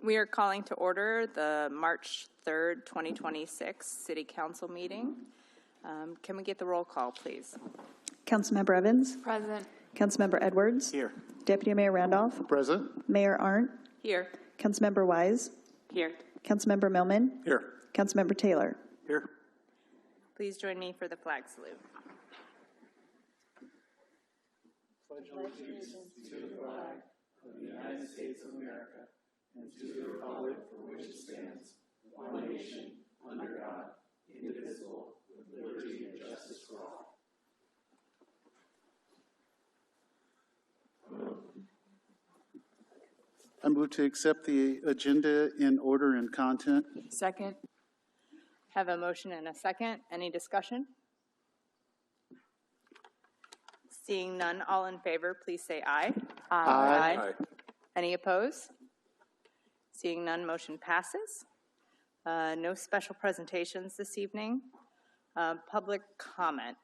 We are calling to order the March 3rd, 2026 City Council meeting. Can we get the roll call, please? Councilmember Evans? Present. Councilmember Edwards? Here. Deputy Mayor Randolph? Present. Mayor Arndt? Here. Councilmember Wise? Here. Councilmember Millman? Here. Councilmember Taylor? Here. Please join me for the flag salute. Pledge allegiance to the flag of the United States of America and to the republic for which it stands, one nation, under God, indivisible, with liberty and justice for all. I move to accept the agenda in order and content. Second. Have a motion and a second. Any discussion? Seeing none, all in favor, please say aye. Aye. Any opposed? Seeing none, motion passes. No special presentations this evening. Public comment.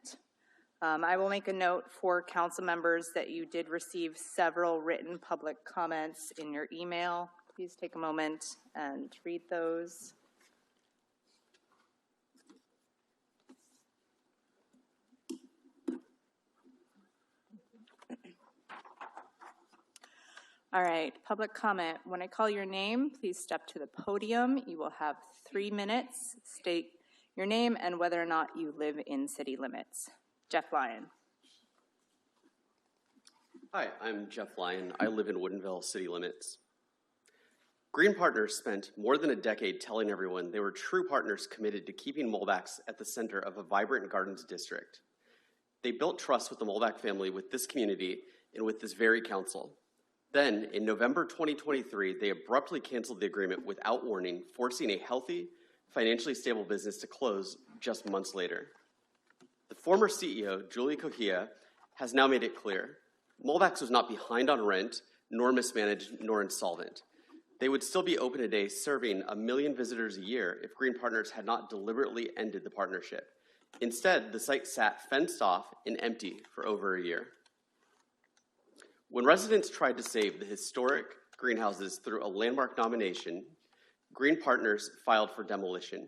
I will make a note for council members that you did receive several written public comments in your email. Please take a moment and read those. All right, public comment. When I call your name, please step to the podium. You will have 3 minutes. State your name and whether or not you live in city limits. Jeff Lyon. Hi, I'm Jeff Lyon. I live in Woodinville City Limits. Green Partners spent more than a decade telling everyone they were true partners committed to keeping Mullbacks at the center of a vibrant gardens district. They built trust with the Mullback family, with this community, and with this very council. Then, in November 2023, they abruptly canceled the agreement without warning, forcing a healthy, financially stable business to close just months later. The former CEO, Julie Kohia, has now made it clear Mullbacks was not behind on rent, nor mismanaged, nor insolvent. They would still be open today, serving 1 million visitors a year if Green Partners had not deliberately ended the partnership. Instead, the site sat fenced off and empty for over a year. When residents tried to save the historic greenhouses through a landmark nomination, Green Partners filed for demolition.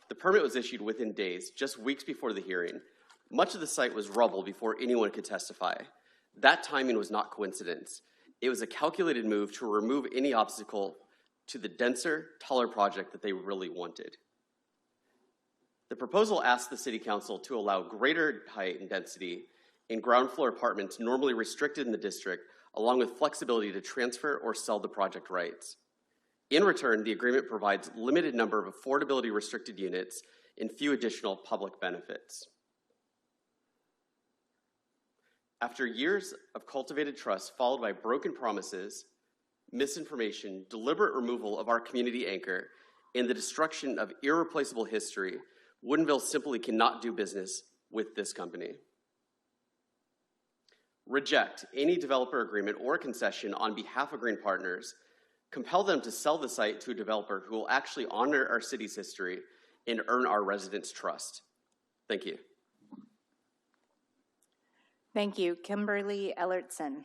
The permit was issued within days, just weeks before the hearing. Much of the site was rubble before anyone could testify. That timing was not coincidence. It was a calculated move to remove any obstacle to the denser, taller project that they really wanted. The proposal asked the City Council to allow greater height and density in ground floor apartments normally restricted in the district, along with flexibility to transfer or sell the project rights. In return, the agreement provides limited number of affordability restricted units and few additional public benefits. After years of cultivated trust followed by broken promises, misinformation, deliberate removal of our community anchor, and the destruction of irreplaceable history, Woodinville simply cannot do business with this company. Reject any developer agreement or concession on behalf of Green Partners. Compel them to sell the site to a developer who will actually honor our city's history and earn our residents' trust. Thank you. Thank you. Kimberly Ellertson.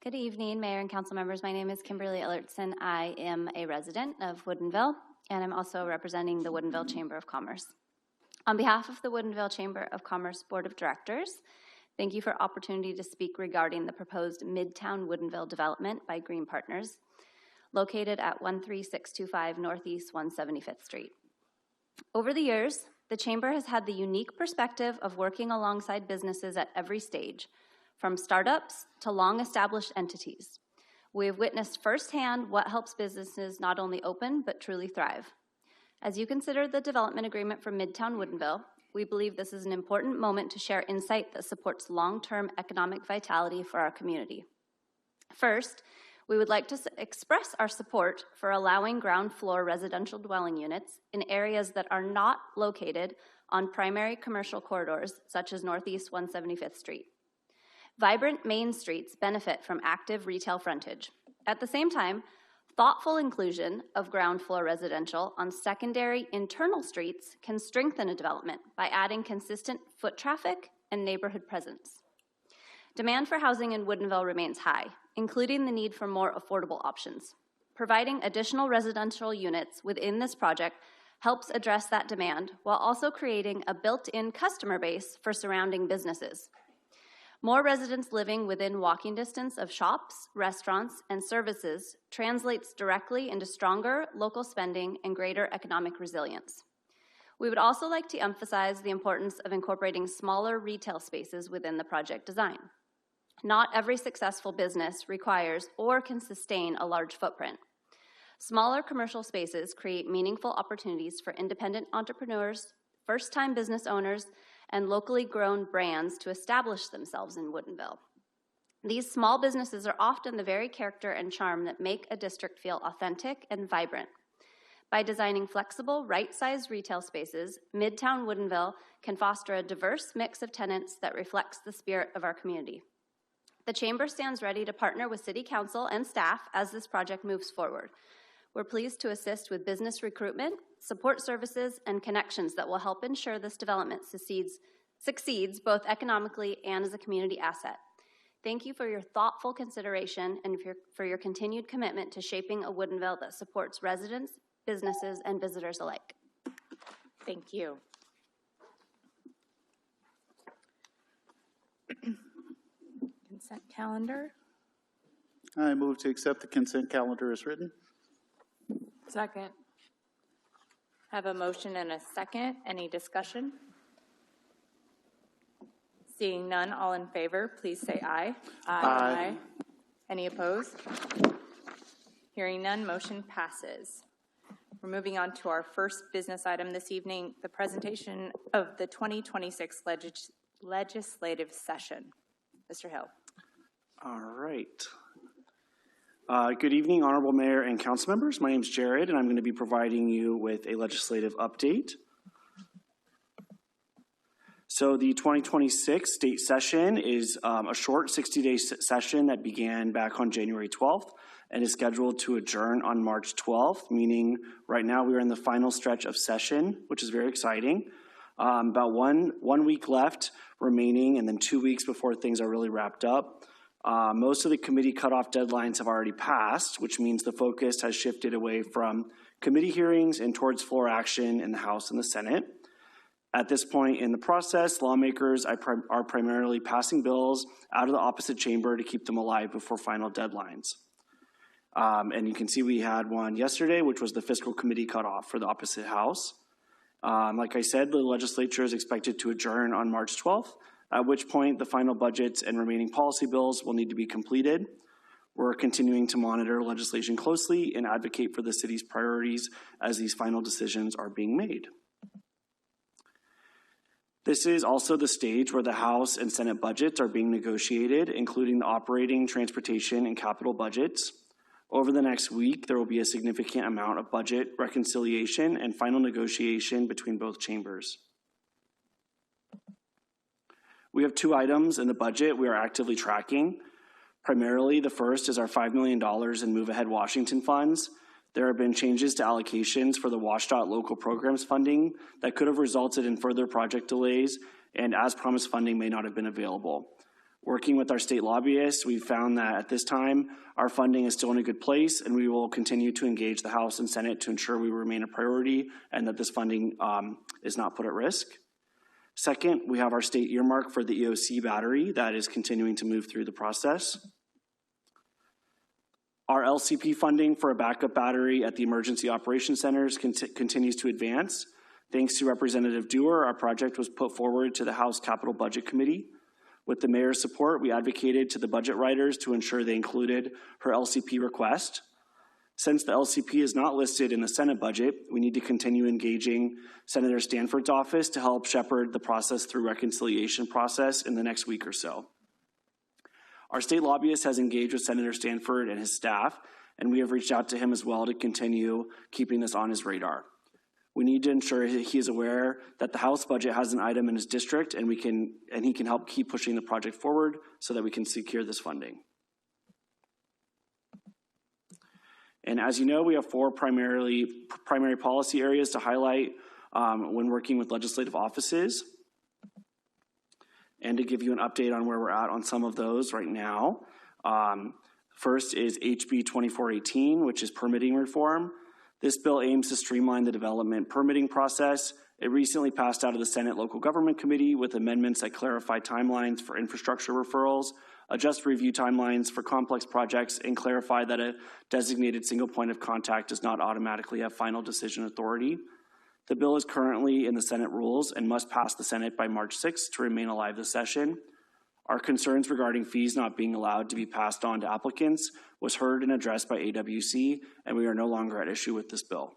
Good evening, Mayor and Council members. My name is Kimberly Ellertson. I am a resident of Woodinville, and I'm also representing the Woodinville Chamber of Commerce. On behalf of the Woodinville Chamber of Commerce Board of Directors, thank you for opportunity to speak regarding the proposed Midtown Woodinville development by Green Partners, located at 13625 Northeast 175th Street. Over the years, the Chamber has had the unique perspective of working alongside businesses at every stage, from startups to long-established entities. We have witnessed firsthand what helps businesses not only open, but truly thrive. As you consider the development agreement for Midtown Woodinville, we believe this is an important moment to share insight that supports long-term economic vitality for our community. First, we would like to express our support for allowing ground floor residential dwelling units in areas that are not located on primary commercial corridors, such as Northeast 175th Street. Vibrant main streets benefit from active retail frontage. At the same time, Thoughtful inclusion of ground floor residential on secondary internal streets can strengthen a development by adding consistent foot traffic and neighborhood presence. Demand for housing in Woodinville remains high, including the need for more affordable options. Providing additional residential units within this project helps address that demand while also creating a built-in customer base for surrounding businesses. More residents living within walking distance of shops, restaurants, and services translates directly into stronger local spending and greater economic resilience. We would also like to emphasize the importance of incorporating smaller retail spaces within the project design. Not every successful business requires or can sustain a large footprint. Smaller commercial spaces create meaningful opportunities for independent entrepreneurs, first-time business owners, and locally grown brands to establish themselves in Woodinville. These small businesses are often the very character and charm that make a district feel authentic and vibrant. By designing flexible, right-sized retail spaces, Midtown Woodinville can foster a diverse mix of tenants that reflects the spirit of our community. The Chamber stands ready to partner with City Council and staff as this project moves forward. We're pleased to assist with business recruitment, support services, and connections that will help ensure this development succeeds both economically and as a community asset. Thank you for your thoughtful consideration and for your continued commitment to shaping a Woodinville that supports residents, businesses, and visitors alike. Thank you. Consent calendar. I move to accept the consent calendar as written. Second. Have a motion and a second. Any discussion? Seeing none, all in favor, please say aye. Aye. Any opposed? Hearing none, motion passes. We're moving on to our first business item this evening, the presentation of the 2026 legislative session. Mr. Hill. All right. Good evening, Honorable Mayor and Council members. My name is Jared, and I'm going to be providing you with a legislative update. So the 2026 state session is a short 60-day session that began back on January 12th and is scheduled to adjourn on March 12th, meaning right now we are in the final stretch of session, which is very exciting. About one week left remaining, and then 2 weeks before things are really wrapped up. Most of the committee cutoff deadlines have already passed, which means the focus has shifted away from committee hearings and towards floor action in the House and the Senate. At this point in the process, lawmakers are primarily passing bills out of the opposite chamber to keep them alive before final deadlines. And you can see we had one yesterday, which was the fiscal committee cutoff for the opposite House. Like I said, the legislature is expected to adjourn on March 12th, at which point the final budgets and remaining policy bills will need to be completed. We're continuing to monitor legislation closely and advocate for the city's priorities as these final decisions are being made. This is also the stage where the House and Senate budgets are being negotiated, including the operating, transportation, and capital budgets. Over the next week, there will be a significant amount of budget reconciliation and final negotiation between both chambers. We have two items in the budget we are actively tracking. Primarily, the first is our $5 million in Move Ahead Washington funds. There have been changes to allocations for the WashDOT local programs funding that could have resulted in further project delays, and as promised funding may not have been available. Working with our state lobbyists, we've found that at this time, our funding is still in a good place, and we will continue to engage the House and Senate to ensure we remain a priority and that this funding is not put at risk. Second, we have our state earmark for the EOC battery that is continuing to move through the process. Our LCP funding for a backup battery at the Emergency Operations Centers continues to advance. Thanks to Representative Dewar, our project was put forward to the House Capital Budget Committee. With the mayor's support, we advocated to the budget writers to ensure they included her LCP request. Since the LCP is not listed in the Senate budget, we need to continue engaging Senator Stanford's office to help shepherd the process through reconciliation process in the next week or so. Our state lobbyist has engaged with Senator Stanford and his staff, and we have reached out to him as well to continue keeping this on his radar. We need to ensure he is aware that the House budget has an item in his district, and he can help keep pushing the project forward so that we can secure this funding. And as you know, we have four primary policy areas to highlight when working with legislative offices. And to give you an update on where we're at on some of those right now. First is HB 2418, which is permitting reform. This bill aims to streamline the development permitting process. It recently passed out of the Senate Local Government Committee with amendments that clarify timelines for infrastructure referrals, adjust review timelines for complex projects, and clarify that a designated single point of contact does not automatically have final decision authority. The bill is currently in the Senate rules and must pass the Senate by March 6th to remain alive this session. Our concerns regarding fees not being allowed to be passed on to applicants was heard and addressed by AWC, and we are no longer at issue with this bill.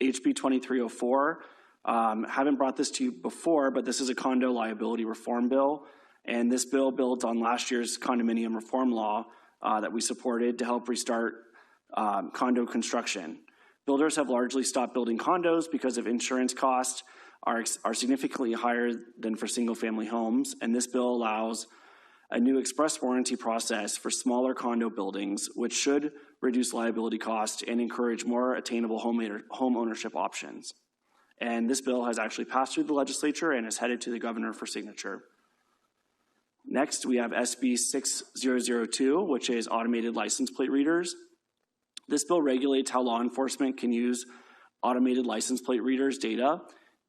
HB 2304, haven't brought this to you before, but this is a condo liability reform bill, and this bill builds on last year's condominium reform law that we supported to help restart condo construction. Builders have largely stopped building condos because of insurance costs are significantly higher than for single-family homes, and this bill allows a new express warranty process for smaller condo buildings, which should reduce liability costs and encourage more attainable home ownership options. And this bill has actually passed through the legislature and is headed to the governor for signature. Next, we have SB 6002, which is automated license plate readers. This bill regulates how law enforcement can use automated license plate readers' data.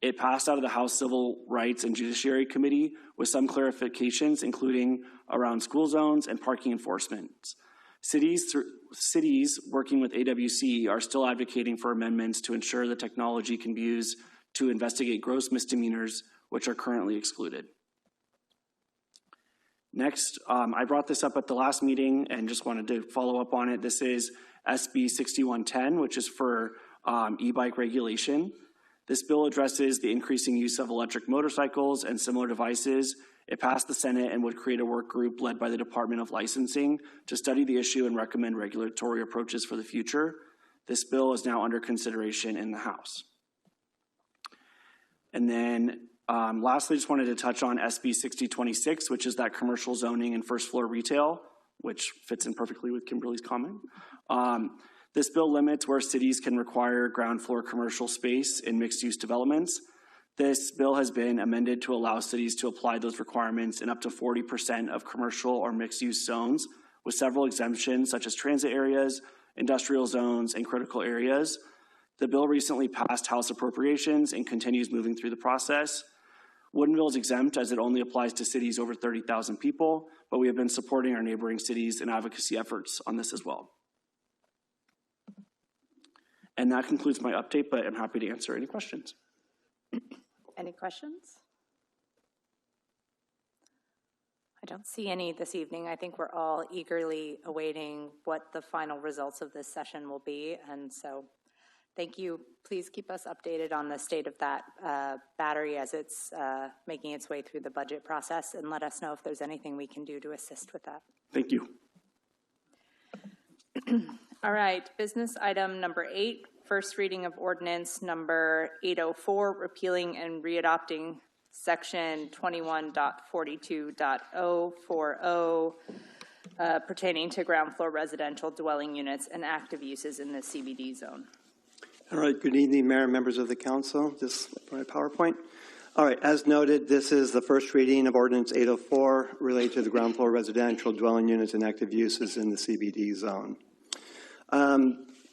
It passed out of the House Civil Rights and Judiciary Committee with some clarifications, including around school zones and parking enforcement. Cities working with AWC are still advocating for amendments to ensure the technology can be used to investigate gross misdemeanors, which are currently excluded. Next, I brought this up at the last meeting and just wanted to follow up on it. This is SB 6110, which is for e-bike regulation. This bill addresses the increasing use of electric motorcycles and similar devices. It passed the Senate and would create a work group led by the Department of Licensing to study the issue and recommend regulatory approaches for the future. This bill is now under consideration in the House. And then lastly, just wanted to touch on SB 6026, which is that commercial zoning and first floor retail, which fits in perfectly with Kimberly's comment. This bill limits where cities can require ground floor commercial space in mixed use developments. This bill has been amended to allow cities to apply those requirements in up to 40% of commercial or mixed use zones, with several exemptions such as transit areas, industrial zones, and critical areas. The bill recently passed House appropriations and continues moving through the process. Woodinville is exempt as it only applies to cities over 30,000 people, but we have been supporting our neighboring cities in advocacy efforts on this as well. And that concludes my update, but I'm happy to answer any questions. Any questions? I don't see any this evening. I think we're all eagerly awaiting what the final results of this session will be, and so thank you. Please keep us updated on the state of that battery as it's making its way through the budget process, and let us know if there's anything we can do to assist with that. Thank you. All right, business item number 8, first reading of ordinance number 804, repealing and readopting section 21.42.040 pertaining to ground floor residential dwelling units and active uses in the CBD zone. All right, good evening, Mayor and members of the council. Just my PowerPoint. All right, as noted, this is the first reading of ordinance 804 related to the ground floor residential dwelling units and active uses in the CBD zone.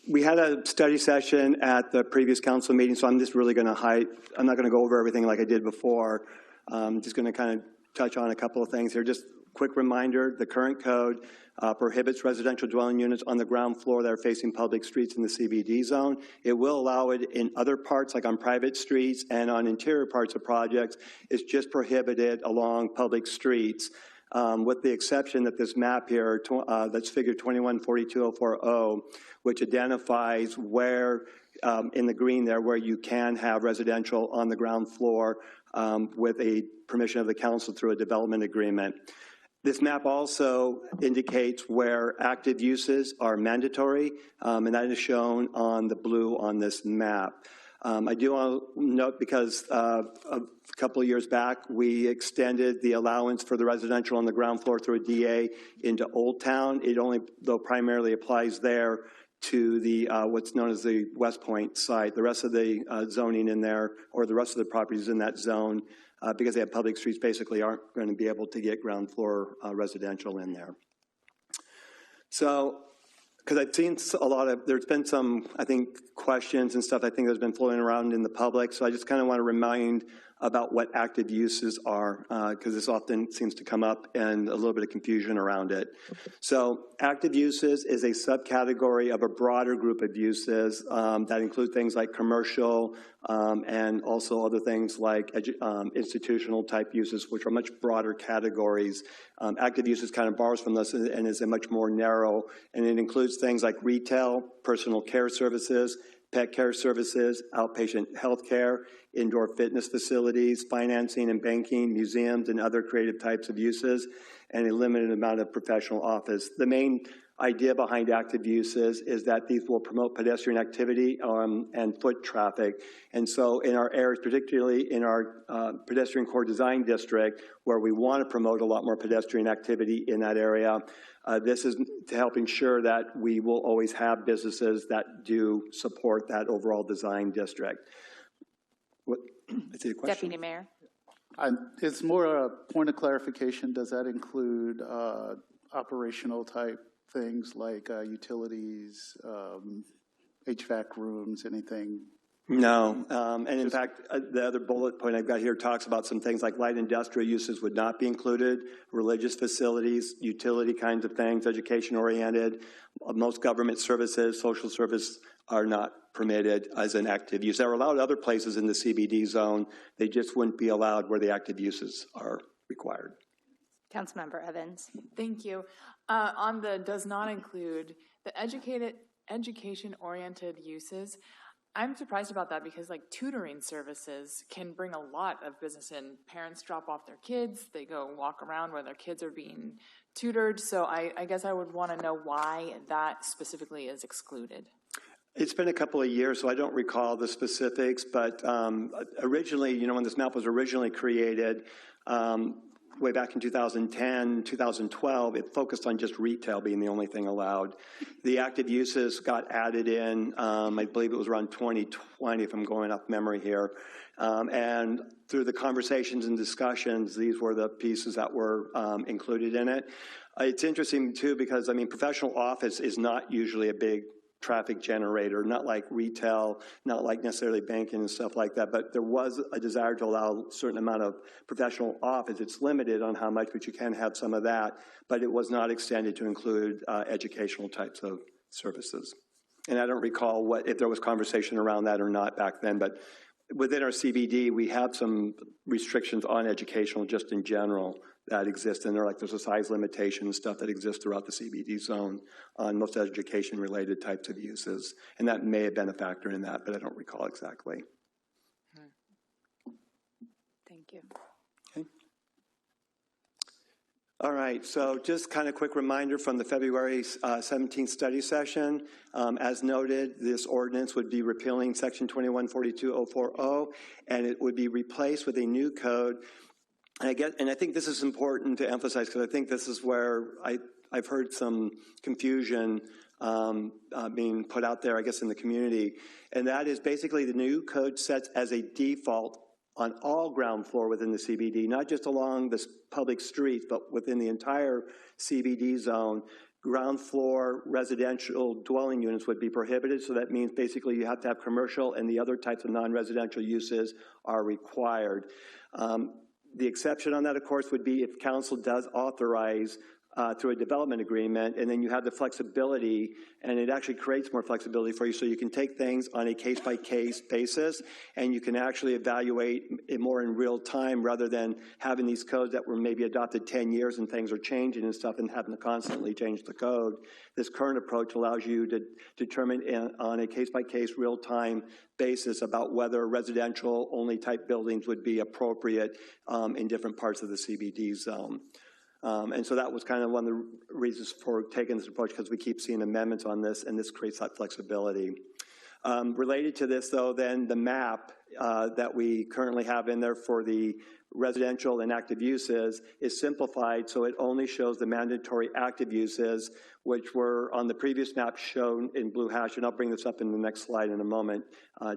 We had a study session at the previous council meeting, so I'm just really going to I'm not going to go over everything like I did before. I'm just going to kind of touch on a couple of things here. Just quick reminder, the current code prohibits residential dwelling units on the ground floor that are facing public streets in the CBD zone. It will allow it in other parts, like on private streets and on interior parts of projects. It's just prohibited along public streets. With the exception that this map here, that's figure 2142.040, which identifies where, in the green there, where you can have residential on the ground floor with a permission of the council through a development agreement. This map also indicates where active uses are mandatory, and that is shown on the blue on this map. I do want to note, because a couple of years back, we extended the allowance for the residential on the ground floor through a DA into Old Town. It only, though primarily applies there to the what's known as the West Point site. The rest of the zoning in there, or the rest of the properties in that zone, because they have public streets, basically aren't going to be able to get ground floor residential in there. So, because I've seen a lot of, there's been some, I think, questions and stuff I think that's been floating around in the public. So I just kind of want to remind about what active uses are, because this often seems to come up and a little bit of confusion around it. So active uses is a subcategory of a broader group of uses that include things like commercial and also other things like institutional type uses, which are much broader categories. Active uses kind of borrows from this and is a much more narrow, and it includes things like retail, personal care services, pet care services, outpatient health care, indoor fitness facilities, financing and banking, museums, and other creative types of uses, and a limited amount of professional office. The main idea behind active uses is that these will promote pedestrian activity and foot traffic. And so in our areas, particularly in our pedestrian core design district, where we want to promote a lot more pedestrian activity in that area, this is to help ensure that we will always have businesses that do support that overall design district. What, is it a question? Deputy Mayor. It's more a point of clarification. Does that include operational type things like utilities, HVAC rooms, anything? No, and in fact, the other bullet point I've got here talks about some things like light industrial uses would not be included, religious facilities, utility kinds of things, education-oriented. Most government services, social service are not permitted as an active use. They're allowed other places in the CBD zone. They just wouldn't be allowed where the active uses are required. Councilmember Evans. Thank you. On the does not include, the education-oriented uses, I'm surprised about that because like tutoring services can bring a lot of business in. Parents drop off their kids, they go walk around where their kids are being tutored. So I guess I would want to know why that specifically is excluded. It's been a couple of years, so I don't recall the specifics, but originally, you know, when this map was originally created, way back in 2010, 2012, it focused on just retail being the only thing allowed. The active uses got added in, I believe it was around 2020, if I'm going off memory here. And through the conversations and discussions, these were the pieces that were included in it. It's interesting, too, because, I mean, professional office is not usually a big traffic generator, not like retail, not like necessarily banking and stuff like that, but there was a desire to allow a certain amount of professional office. It's limited on how much, but you can have some of that, but it was not extended to include educational types of services. And I don't recall if there was conversation around that or not back then, but within our CBD, we have some restrictions on educational just in general that exist, and there's a size limitation and stuff that exists throughout the CBD zone on most education-related types of uses, and that may have been a factor in that, but I don't recall exactly. Thank you. Okay. All right, so just kind of quick reminder from the February 17th study session. As noted, this ordinance would be repealing Section 2142040, and it would be replaced with a new code. And I think this is important to emphasize because I think this is where I've heard some confusion being put out there, I guess, in the community. And that is basically the new code sets as a default on all ground floor within the CBD, not just along the public streets, but within the entire CBD zone. Ground floor residential dwelling units would be prohibited, so that means basically you have to have commercial and the other types of non-residential uses are required. The exception on that, of course, would be if council does authorize through a development agreement, and then you have the flexibility, and it actually creates more flexibility for you, so you can take things on a case-by-case basis, and you can actually evaluate it more in real time rather than having these codes that were maybe adopted 10 years and things are changing and stuff and having to constantly change the code. This current approach allows you to determine on a case-by-case, real-time basis about whether residential-only type buildings would be appropriate in different parts of the CBD zone. And so that was kind of one of the reasons for taking this approach, because we keep seeing amendments on this, and this creates that flexibility. Related to this, though, then the map that we currently have in there for the residential and active uses is simplified, so it only shows the mandatory active uses, which were on the previous map shown in blue hash, and I'll bring this up in the next slide in a moment,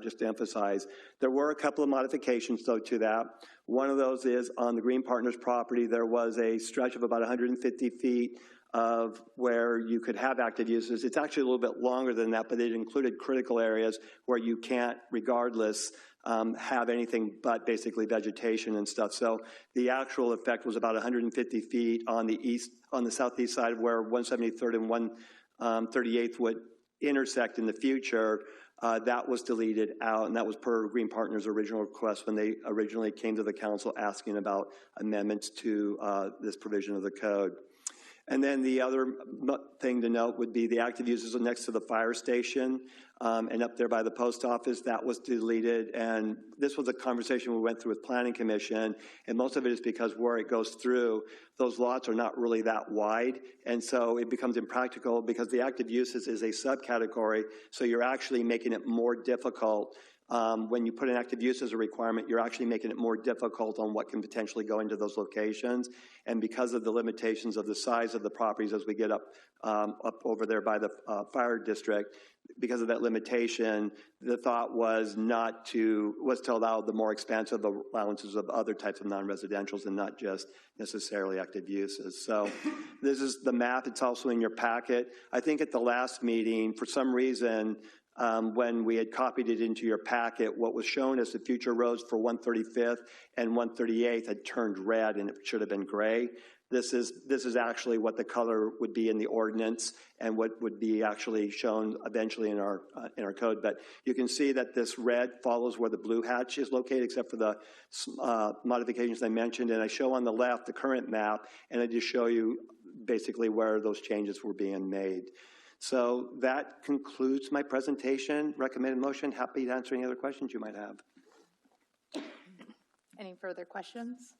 just to emphasize. There were a couple of modifications, though, to that. One of those is on the Green Partners property, there was a stretch of about 150 feet of where you could have active uses. It's actually a little bit longer than that, but it included critical areas where you can't, regardless, have anything but basically vegetation and stuff. So the actual effect was about 150 feet on the southeast side of where 173rd and 138th would intersect in the future. That was deleted out, and that was per Green Partners' original request when they originally came to the council asking about amendments to this provision of the code. And then the other thing to note would be the active uses next to the fire station and up there by the post office. That was deleted, and this was a conversation we went through with Planning Commission, and most of it is because where it goes through, those lots are not really that wide, and so it becomes impractical because the active uses is a subcategory, so you're actually making it more difficult. When you put an active use as a requirement, you're actually making it more difficult on what can potentially go into those locations. And because of the limitations of the size of the properties as we get up over there by the fire district, because of that limitation, the thought was to allow the more expansive allowances of other types of non-residentials and not just necessarily active uses. So this is the map. It's also in your packet. I think at the last meeting, for some reason, when we had copied it into your packet, what was shown as the future roads for 135th and 138th had turned red, and it should have been gray. This is actually what the color would be in the ordinance and what would be actually shown eventually in our code. But you can see that this red follows where the blue hatch is located, except for the modifications I mentioned. And I show on the left the current map, and I just show you basically where those changes were being made. So that concludes my presentation. Recommended motion. Happy to answer any other questions you might have. Any further questions?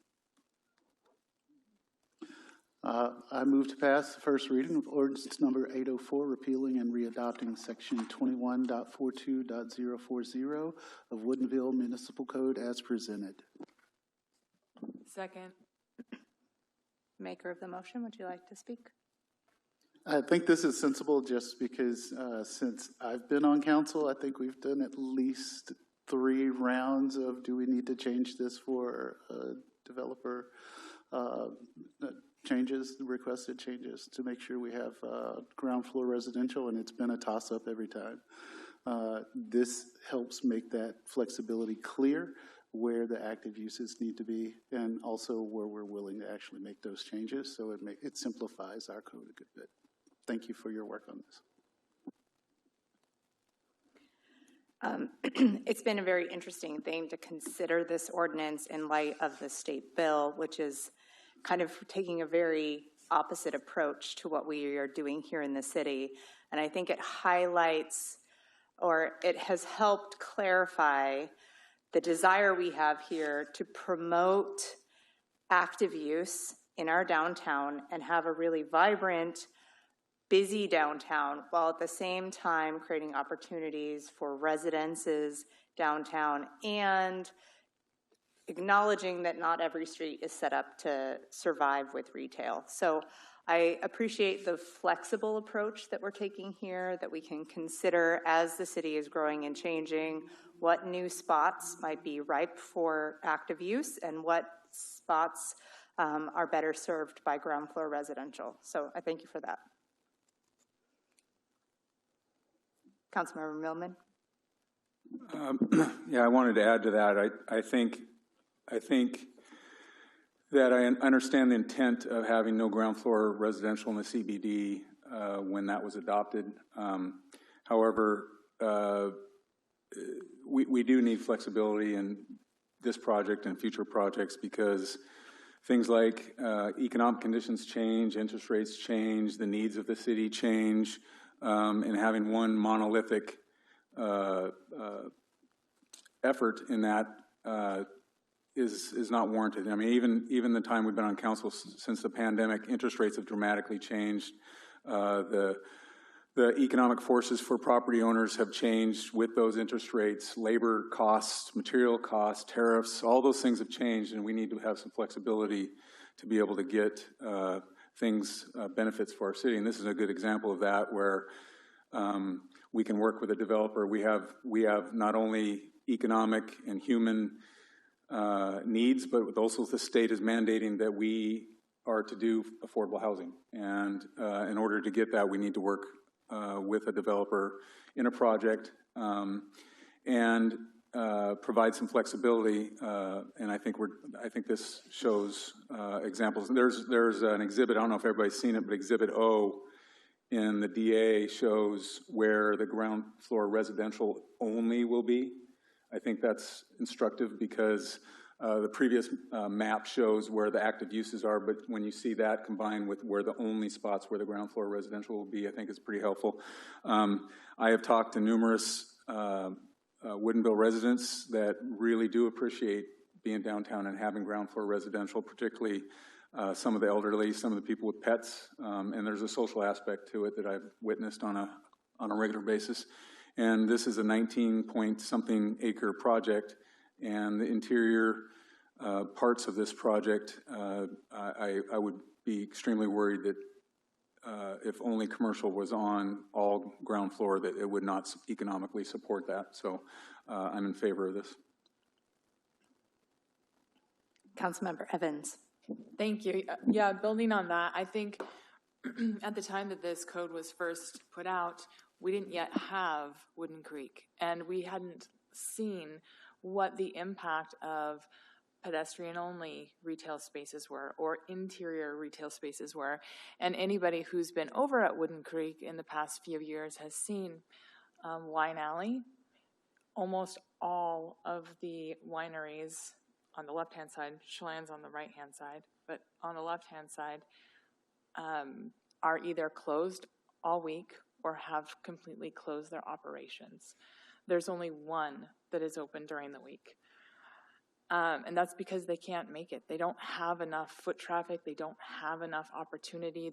I move to pass the first reading of ordinance number 804, repealing and readopting section 21.42.040 of Woodinville Municipal Code as presented. Second. Maker of the motion, would you like to speak? I think this is sensible just because since I've been on council, I think we've done at least 3 rounds of do we need to change this for developer changes, requested changes to make sure we have ground floor residential, and it's been a toss-up every time. This helps make that flexibility clear where the active uses need to be and also where we're willing to actually make those changes, so it simplifies our code a good bit. Thank you for your work on this. It's been a very interesting thing to consider this ordinance in light of the state bill, which is kind of taking a very opposite approach to what we are doing here in the city. And I think it highlights, or it has helped clarify the desire we have here to promote active use in our downtown and have a really vibrant, busy downtown, while at the same time creating opportunities for residences downtown and acknowledging that not every street is set up to survive with retail. So I appreciate the flexible approach that we're taking here, that we can consider as the city is growing and changing what new spots might be ripe for active use and what spots are better served by ground floor residential. So I thank you for that. Councilmember Millman. Yeah, I wanted to add to that. I think that I understand the intent of having no ground floor residential in the CBD when that was adopted. However, we do need flexibility in this project and future projects because things like economic conditions change, interest rates change, the needs of the city change. And having one monolithic effort in that is not warranted. I mean, even the time we've been on council since the pandemic, interest rates have dramatically changed. The the economic forces for property owners have changed with those interest rates. Labor costs, material costs, tariffs, all those things have changed, and we need to have some flexibility to be able to get benefits for our city. And this is a good example of that, where we can work with a developer. We have not only economic and human needs, but also the state is mandating that we are to do affordable housing. And in order to get that, we need to work with a developer in a project and provide some flexibility. And I think this shows examples. There's an exhibit, I don't know if everybody's seen it, but Exhibit O in the DA shows where the ground floor residential only will be. I think that's instructive because the previous map shows where the active uses are, but when you see that combined with where the only spots where the ground floor residential will be, I think it's pretty helpful. I have talked to numerous Woodinville residents that really do appreciate being downtown and having ground floor residential, particularly some of the elderly, some of the people with pets, and there's a social aspect to it that I've witnessed on a regular basis. And this is a 19-point-something acre project, and the interior parts of this project, I would be extremely worried that if only commercial was on all ground floor, that it would not economically support that. So I'm in favor of this. Councilmember Evans. Thank you. Yeah, building on that, I think at the time that this code was first put out, we didn't yet have Wooden Creek, and we hadn't seen what the impact of pedestrian-only retail spaces were or interior retail spaces were. And anybody who's been over at Wooden Creek in the past few years has seen Wine Alley. Almost all of the wineries on the left-hand side, Chelan's on the right-hand side, but on the left-hand side are either closed all week or have completely closed their operations. There's only one that is open during the week. And that's because they can't make it. They don't have enough foot traffic. They don't have enough opportunity.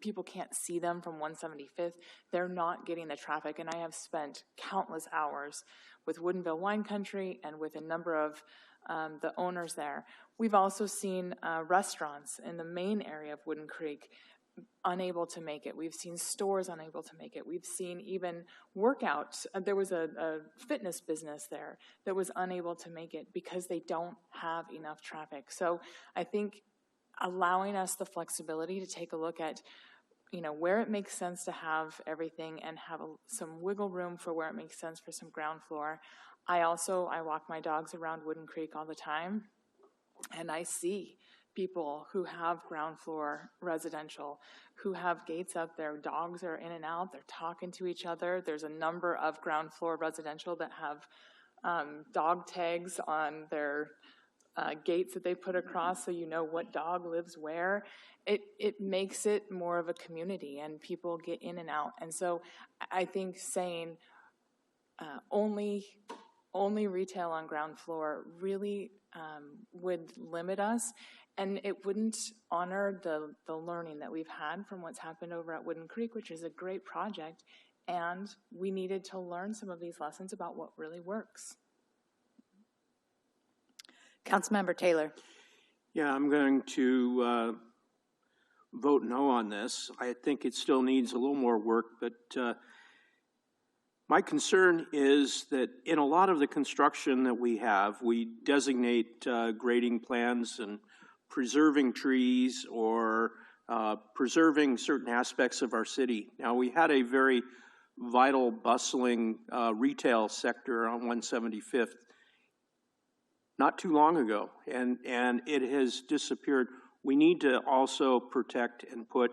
People can't see them from 175th. They're not getting the traffic. And I have spent countless hours with Woodinville Wine Country and with a number of the owners there. We've also seen restaurants in the main area of Wooden Creek unable to make it. We've seen stores unable to make it. We've seen even workouts. There was a fitness business there that was unable to make it because they don't have enough traffic. So I think allowing us the flexibility to take a look at, where it makes sense to have everything and have some wiggle room for where it makes sense for some ground floor. I walk my dogs around Wooden Creek all the time, and I see people who have ground floor residential, who have gates up there. Dogs are in and out. They're talking to each other. There's a number of ground floor residential that have dog tags on their gates that they put across so you know what dog lives where. It makes it more of a community, and people get in and out. And so I think saying only retail on ground floor really would limit us, and it wouldn't honor the learning that we've had from what's happened over at Wooden Creek, which is a great project, and we needed to learn some of these lessons about what really works. Councilmember Taylor. Yeah, I'm going to vote no on this. I think it still needs a little more work, but my concern is that in a lot of the construction that we have, we designate grading plans and preserving trees or preserving certain aspects of our city. Now, we had a very vital, bustling retail sector on 175th not too long ago, and it has disappeared. We need to also protect and put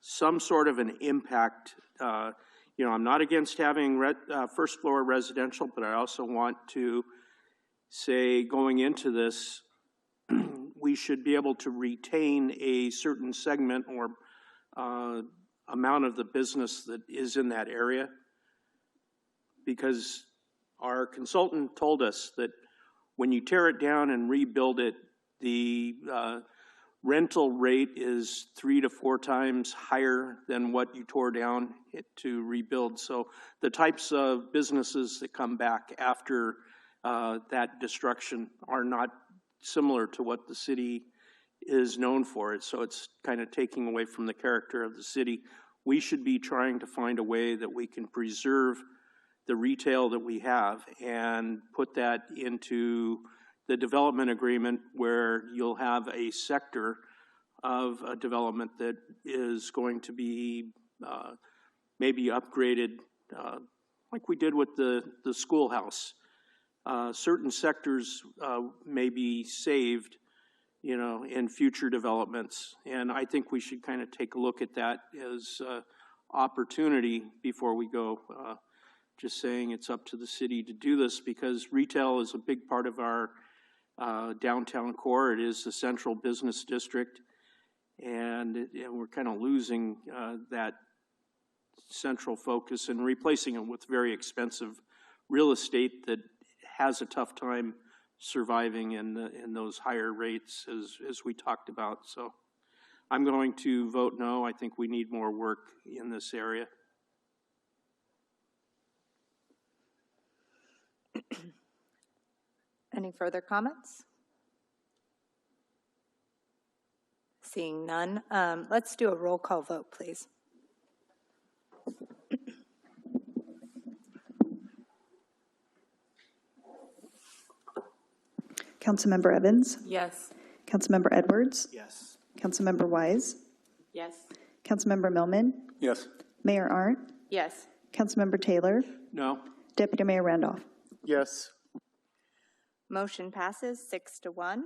some sort of an impact. I'm not against having first floor residential, but I also want to say going into this, we should be able to retain a certain segment or amount of the business that is in that area, because our consultant told us that when you tear it down and rebuild it, the rental rate is 3 to 4 times higher than what you tore down to rebuild. So the types of businesses that come back after that destruction are not similar to what the city is known for. So it's kind of taking away from the character of the city. We should be trying to find a way that we can preserve the retail that we have and put that into the development agreement where you'll have a sector of a development that is going to be maybe upgraded like we did with the schoolhouse. Certain sectors may be saved, you know, in future developments. And I think we should kind of take a look at that as opportunity before we go just saying it's up to the city to do this, because retail is a big part of our downtown core. It is the central business district, and we're kind of losing that central focus and replacing it with very expensive real estate that has a tough time surviving in those higher rates as we talked about. So I'm going to vote no. I think we need more work in this area. Any further comments? Seeing none, let's do a roll call vote, please. Councilmember Evans? Yes. Councilmember Edwards? Yes. Councilmember Wise? Yes. Councilmember Millman? Yes. Mayor Arndt? Yes. Councilmember Taylor? No. Deputy Mayor Randolph? Yes. Motion passes 6-1.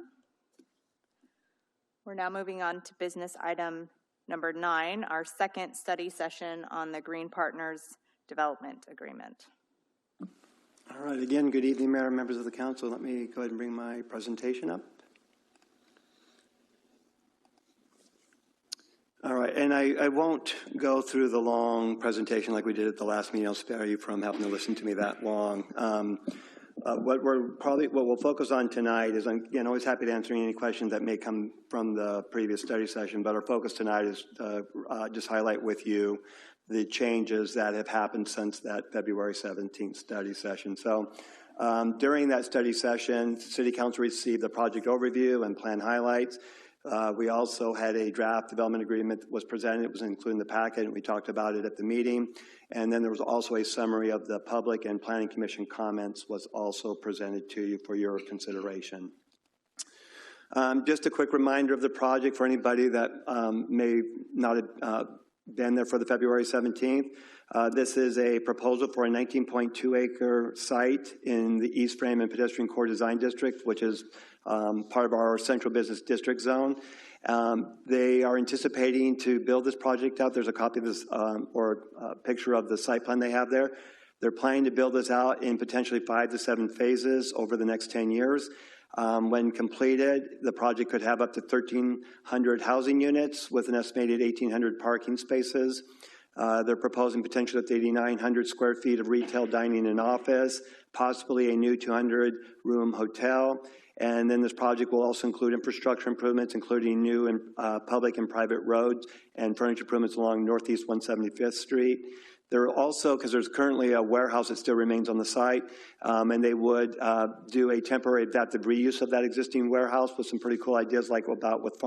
We're now moving on to business item number 9, our second study session on the Green Partners Development Agreement. All right, again, good evening, Mayor and members of the council. Let me go ahead and bring my presentation up. All right, and I won't go through the long presentation like we did at the last meeting. I'll spare you from having to listen to me that long. What we'll focus on tonight is, again, always happy to answer any questions that may come from the previous study session, but our focus tonight is just highlight with you the changes that have happened since that February 17th study session. So during that study session, City Council received the project overview and plan highlights. We also had a draft development agreement that was presented. It was included in the packet, and we talked about it at the meeting. And then there was also a summary of the public and planning commission comments was also presented to you for your consideration. Just a quick reminder of the project for anybody that may not have been there for the February 17th. This is a proposal for a 19.2 acre site in the East Frame and Pedestrian Core Design District, which is part of our central business district zone. They are anticipating to build this project out. There's a copy of this or a picture of the site plan they have there. They're planning to build this out in potentially 5 to 7 phases over the next 10 years. When completed, the project could have up to 1,300 housing units with an estimated 1,800 parking spaces. They're proposing potentially up to 8,900 square feet of retail, dining, and office, possibly a new 200-room hotel. And then this project will also include infrastructure improvements, including new and public and private roads and furniture improvements along Northeast 175th Street. There are also, because there's currently a warehouse that still remains on the site, and they would do a temporary adaptive reuse of that existing warehouse with some pretty cool ideas like about with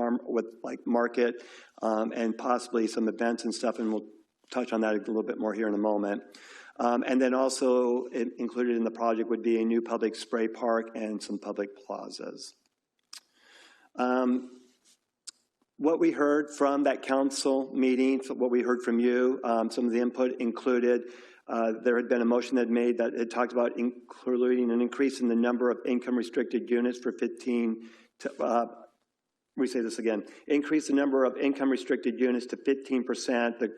market and possibly some events and stuff, and we'll touch on that a little bit more here in a moment. And then also included in the project would be a new public spray park and some public plazas. What we heard from that council meeting, so what we heard from you, some of the input included, there had been a motion that made that it talked about including an increase in the number of income restricted units for 15 to, let me say this again, increase the number of income restricted units to 15%.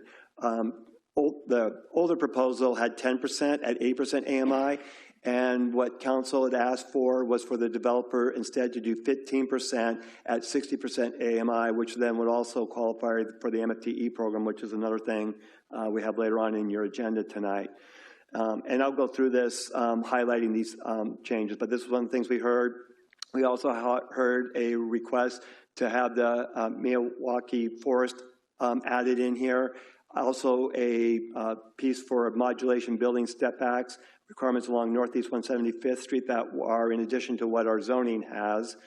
The older proposal had 10% at 8% AMI, and what council had asked for was for the developer instead to do 15% at 60% AMI, which then would also qualify for the MFTE program, which is another thing we have later on in your agenda tonight. And I'll go through this highlighting these changes, but this is one of the things we heard. We also heard a request to have the Milwaukee Forest added in here. Also a piece for modulation building step backs, requirements along Northeast 175th Street that are in addition to what our zoning has.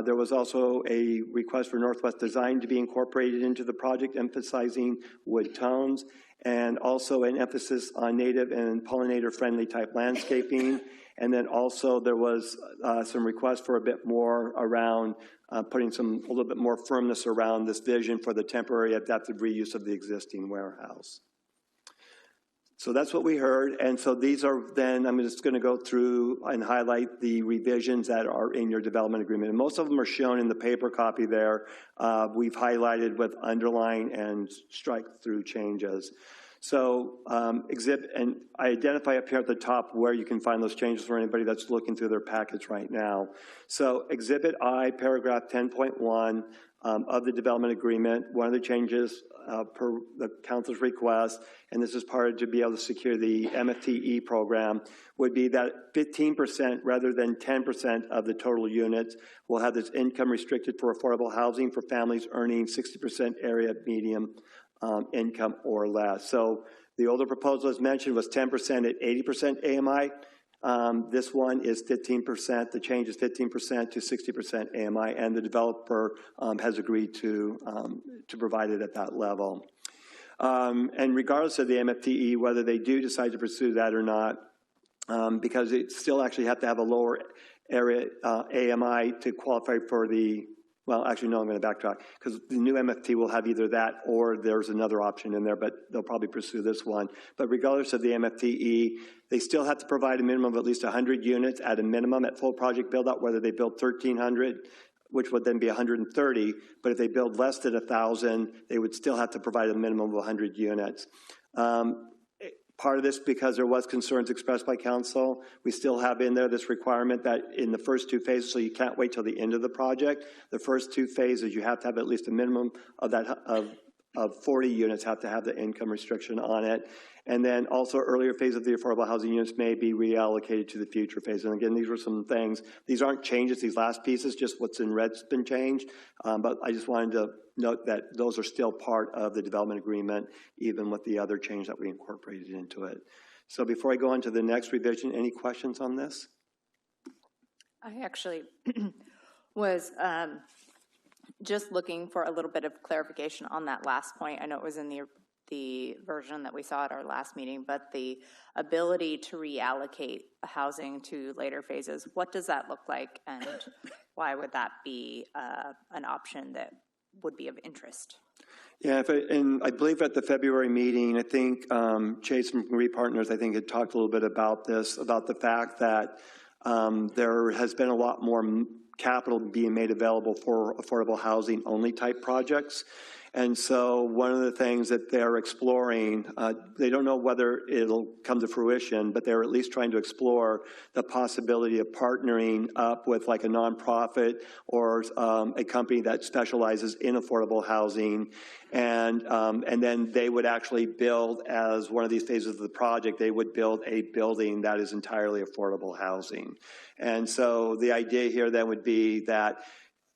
There was also a request for Northwest Design to be incorporated into the project, emphasizing wood tones, and also an emphasis on native and pollinator-friendly type landscaping. And then also there was some requests for a bit more around putting a little bit more firmness around this vision for the temporary adaptive reuse of the existing warehouse. So that's what we heard. And so these are then, I'm just going to go through and highlight the revisions that are in your development agreement. And most of them are shown in the paper copy there. We've highlighted with underline and strike through changes. So and I identify up here at the top where you can find those changes for anybody that's looking through their package right now. So Exhibit I, paragraph 10.1 of the development agreement, one of the changes per the council's request, and this is part to be able to secure the MFTE program, would be that 15% rather than 10% of the total units will have this income restricted for affordable housing for families earning 60% area median income or less. So the older proposal, as mentioned, was 10% at 80% AMI. This one is 15%. The change is 15% to 60% AMI, and the developer has agreed to provide it at that level. And regardless of the MFTE, whether they do decide to pursue that or not, because it still actually have to have a lower area AMI to qualify for the, well, actually, no, I'm going to backtrack, because the new MFT will have either that or there's another option in there, but they'll probably pursue this one. But regardless of the MFTE, they still have to provide a minimum of at least 100 units at a minimum at full project build-out, whether they build 1,300, which would then be 130, but if they build less than 1,000, they would still have to provide a minimum of 100 units. Part of this, because there was concerns expressed by council, we still have in there this requirement that in the first two phases, so you can't wait till the end of the project, the first two phases, you have to have at least a minimum of that of 40 units have to have the income restriction on it. And then also earlier phase of the affordable housing units may be reallocated to the future phase. And again, these were some things, these aren't changes, these last pieces, just what's in red's been changed. But I just wanted to note that those are still part of the development agreement, even with the other change that we incorporated into it. So before I go on to the next revision, any questions on this? I actually was just looking for a little bit of clarification on that last point. I know it was in the version that we saw at our last meeting, but the ability to reallocate housing to later phases, what does that look like, and why would that be an option that would be of interest? Yeah, and I believe at the February meeting, I think Chase from Green Partners, I think had talked a little bit about this, about the fact that there has been a lot more capital being made available for affordable housing only type projects. And so one of the things that they're exploring, they don't know whether it'll come to fruition, but they're at least trying to explore the possibility of partnering up with like a nonprofit or a company that specializes in affordable housing. And then they would actually build, as one of these phases of the project, they would build a building that is entirely affordable housing. And so the idea here then would be that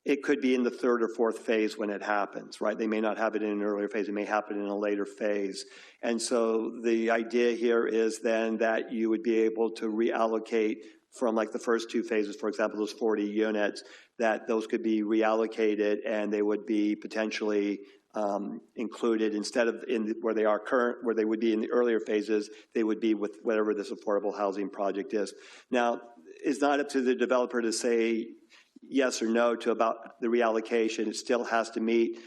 it could be in the third or fourth phase when it happens, right? They may not have it in an earlier phase. It may happen in a later phase. And so the idea here is then that you would be able to reallocate from like the first two phases, for example, those 40 units, that those could be reallocated and they would be potentially included instead of in where they are current, where they would be in the earlier phases, they would be with whatever this affordable housing project is. Now, it's not up to the developer to say yes or no to about the reallocation. It still has to meet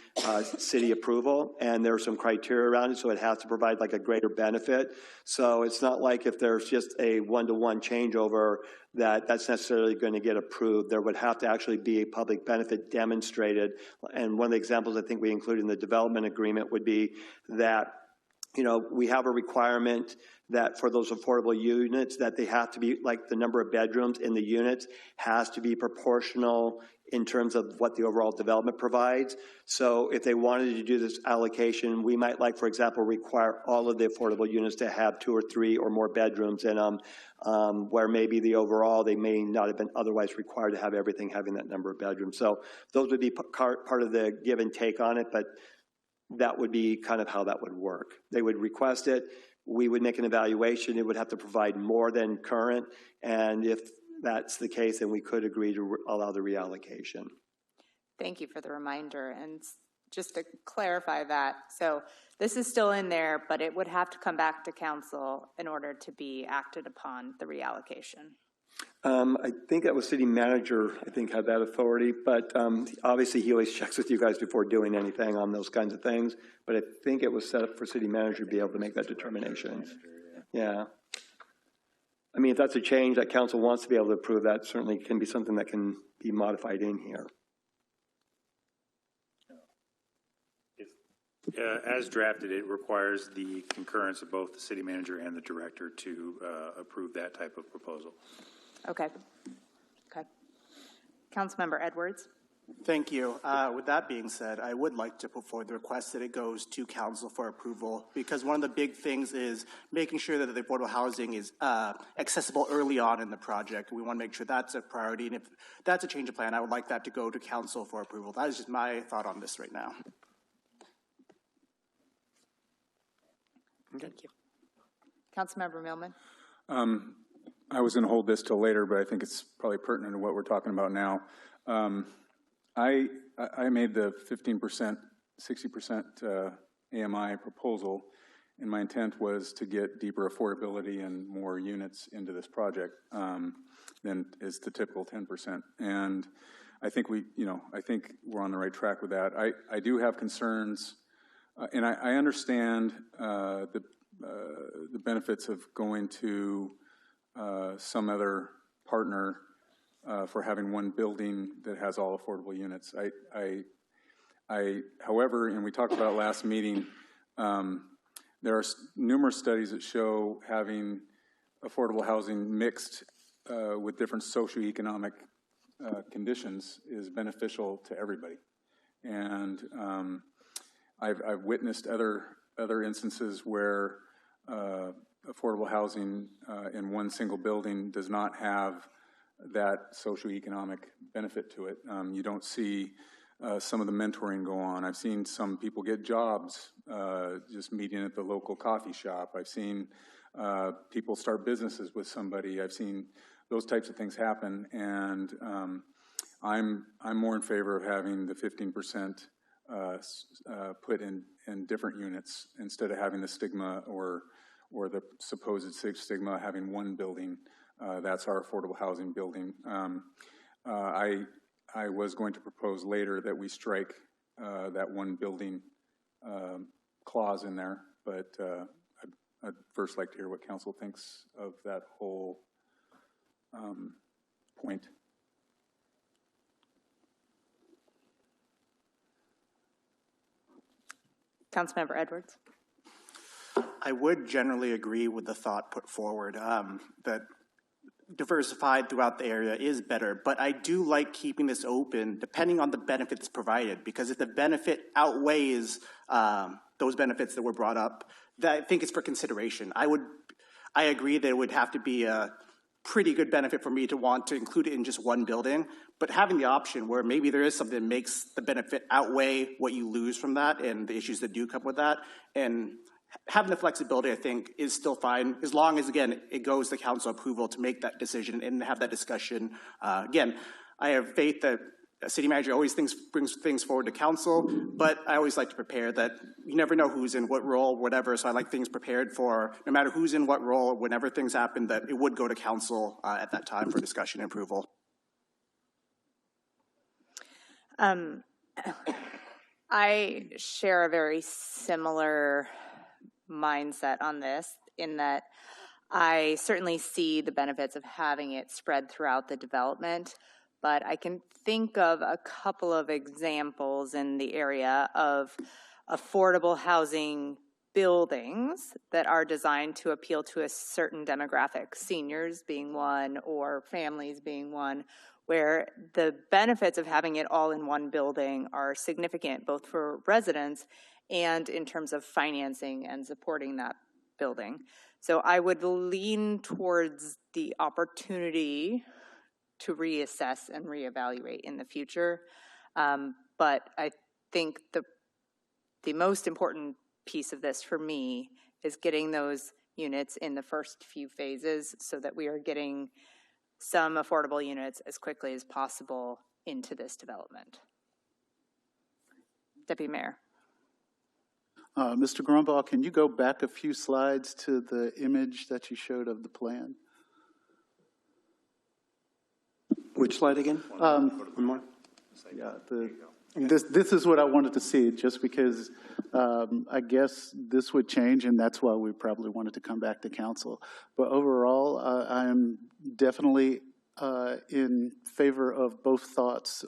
city approval, and there are some criteria around it, so it has to provide like a greater benefit. So it's not like if there's just a one-to-one changeover that's necessarily going to get approved. There would have to actually be a public benefit demonstrated. And one of the examples I think we include in the development agreement would be that we have a requirement that for those affordable units, that they have to be, like the number of bedrooms in the units has to be proportional in terms of what the overall development provides. So if they wanted to do this allocation, we might, like, for example, require all of the affordable units to have 2 or 3 or more bedrooms in them, where maybe the overall, they may not have been otherwise required to have everything having that number of bedrooms. So those would be part of the give and take on it, but that would be kind of how that would work. They would request it, we would make an evaluation, it would have to provide more than current, and if that's the case, then we could agree to allow the reallocation. Thank you for the reminder. And just to clarify that, so this is still in there, but it would have to come back to council in order to be acted upon, the reallocation. I think that was city manager, I think, had that authority, but obviously he always checks with you guys before doing anything on those kinds of things, but I think it was set up for city manager to be able to make that determination. Yeah. I mean, if that's a change that council wants to be able to approve, that certainly can be something that can be modified in here. As drafted, it requires the concurrence of both the city manager and the director to approve that type of proposal. Okay. Okay. Councilmember Edwards. Thank you. With that being said, I would like to put forward the request that it goes to council for approval, because one of the big things is making sure that the affordable housing is accessible early on in the project. We want to make sure that's a priority, and if that's a change of plan, I would like that to go to council for approval. That is just my thought on this right now. Thank you. Councilmember Millman. I was going to hold this till later, but I think it's probably pertinent to what we're talking about now. I made the 15%, 60% AMI proposal, and my intent was to get deeper affordability and more units into this project than is the typical 10%. And I think I think we're on the right track with that. I do have concerns, and I understand the benefits of going to some other partner for having one building that has all affordable units. However, and we talked about last meeting, there are numerous studies that show having affordable housing mixed with different socioeconomic conditions is beneficial to everybody. And I've witnessed other instances where affordable housing in one single building does not have that socioeconomic benefit to it. You don't see some of the mentoring go on. I've seen some people get jobs just meeting at the local coffee shop. I've seen people start businesses with somebody. I've seen those types of things happen, and I'm more in favor of having the 15% put in different units instead of having the stigma or the supposed stigma of having one building. That's our affordable housing building. I was going to propose later that we strike that one building clause in there, but I'd first like to hear what council thinks of that whole point. Councilmember Edwards. I would generally agree with the thought put forward that diversified throughout the area is better, but I do like keeping this open depending on the benefits provided, because if the benefit outweighs those benefits that were brought up, that I think it's for consideration. I agree that it would have to be a pretty good benefit for me to want to include it in just one building, but having the option where maybe there is something that makes the benefit outweigh what you lose from that and the issues that do come with that, and having the flexibility, I think, is still fine, as long as, again, it goes to council approval to make that decision and have that discussion. Again, I have faith that a city manager always brings things forward to council, but I always like to prepare that you never know who's in what role, whatever, so I like things prepared for no matter who's in what role, whenever things happen, that it would go to council at that time for discussion and approval. I share a very similar mindset on this, in that I certainly see the benefits of having it spread throughout the development, but I can think of a couple of examples in the area of affordable housing buildings that are designed to appeal to a certain demographic, seniors being one or families being one, where the benefits of having it all in one building are significant, both for residents and in terms of financing and supporting that building. So I would lean towards the opportunity to reassess and reevaluate in the future. But I think the most important piece of this for me is getting those units in the first few phases so that we are getting some affordable units as quickly as possible into this development. Deputy Mayor. Mr. Grumbaugh, can you go back a few slides to the image that you showed of the plan? Which slide again? One more? Yeah, this is what I wanted to see, just because I guess this would change, and that's why we probably wanted to come back to council. But overall, I'm definitely in favor of both thoughts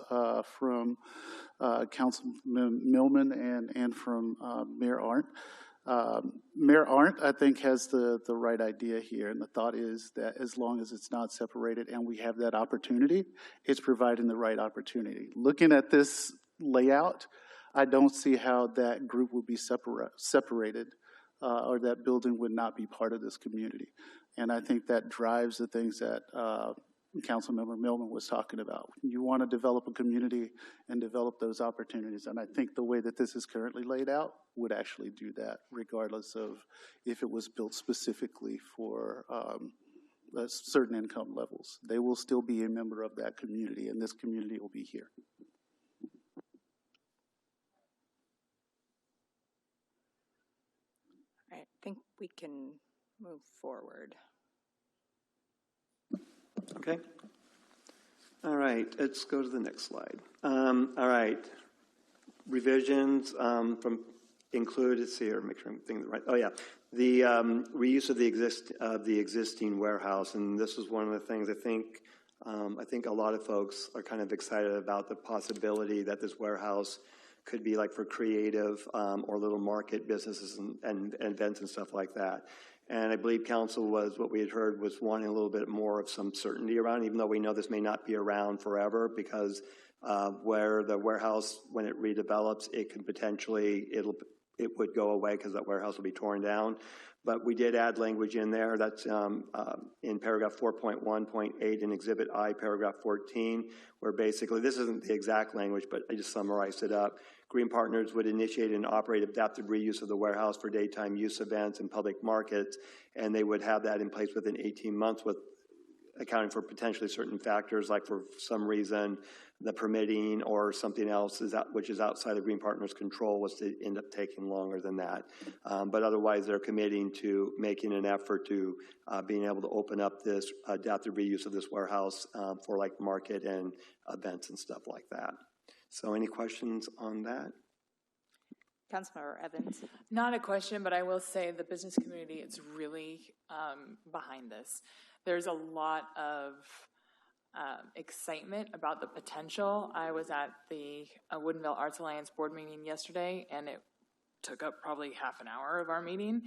from Councilman Millman and from Mayor Arndt. Mayor Arndt, I think, has the right idea here, and the thought is that as long as it's not separated and we have that opportunity, it's providing the right opportunity. Looking at this layout, I don't see how that group would be separated or that building would not be part of this community. And I think that drives the things that Councilmember Millman was talking about. You want to develop a community and develop those opportunities. And I think the way that this is currently laid out would actually do that, regardless of if it was built specifically for certain income levels. They will still be a member of that community, and this community will be here. All right, I think we can move forward. Okay. All right, let's go to the next slide. All right, revisions from include, let's see here, make sure I'm thinking right. Oh yeah, the reuse of the existing warehouse, and this is one of the things I think a lot of folks are kind of excited about, the possibility that this warehouse could be like for creative or little market businesses and events and stuff like that. And I believe council was, what we had heard, was wanting a little bit more of some certainty around, even though we know this may not be around forever, because where the warehouse, when it redevelops, it could potentially, it would go away because that warehouse will be torn down. But we did add language in there that's in paragraph 4.1.8 in Exhibit I, paragraph 14, where basically, this isn't the exact language, but I just summarized it up. Green Partners would initiate and operate adaptive reuse of the warehouse for daytime use events and public markets, and they would have that in place within 18 months with accounting for potentially certain factors, like for some reason the permitting or something else which is outside of Green Partners' control was to end up taking longer than that. But otherwise, they're committing to making an effort to being able to open up this adaptive reuse of this warehouse for like market and events and stuff like that. So any questions on that? Councilmember Evans. Not a question, but I will say the business community is really behind this. There's a lot of excitement about the potential. I was at the Woodinville Arts Alliance board meeting yesterday, and it took up probably half an hour of our meeting.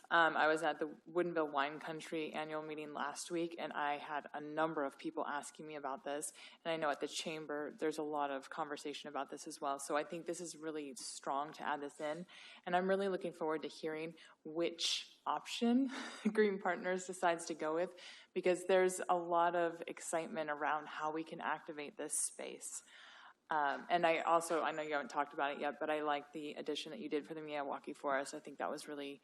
I was at the Woodinville Wine Country annual meeting last week, and I had a number of people asking me about this. And I know at the chamber, there's a lot of conversation about this as well. So I think this is really strong to add this in. And I'm really looking forward to hearing which option Green Partners decides to go with, because there's a lot of excitement around how we can activate this space. And I know you haven't talked about it yet, but I like the addition that you did for the Miyawaki Forest. I think that was really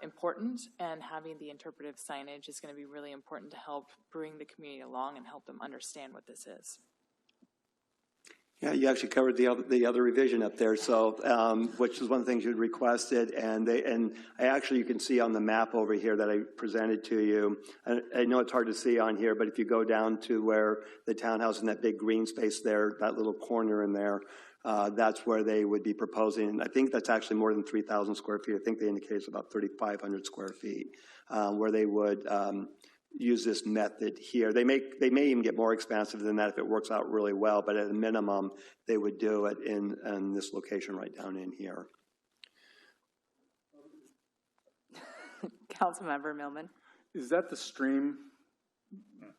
important, and having the interpretive signage is going to be really important to help bring the community along and help them understand what this is. Yeah, you actually covered the other revision up there, so which is one of the things you'd requested, and you can see on the map over here that I presented to you. I know it's hard to see on here, but if you go down to where the townhouse and that big green space there, that little corner in there, that's where they would be proposing. And I think that's actually more than 3,000 square feet. I think they indicate it's about 3,500 square feet, where they would use this method here. They may even get more expansive than that if it works out really well, but at a minimum, they would do it in this location right down in here. Councilmember Millman. Is that the stream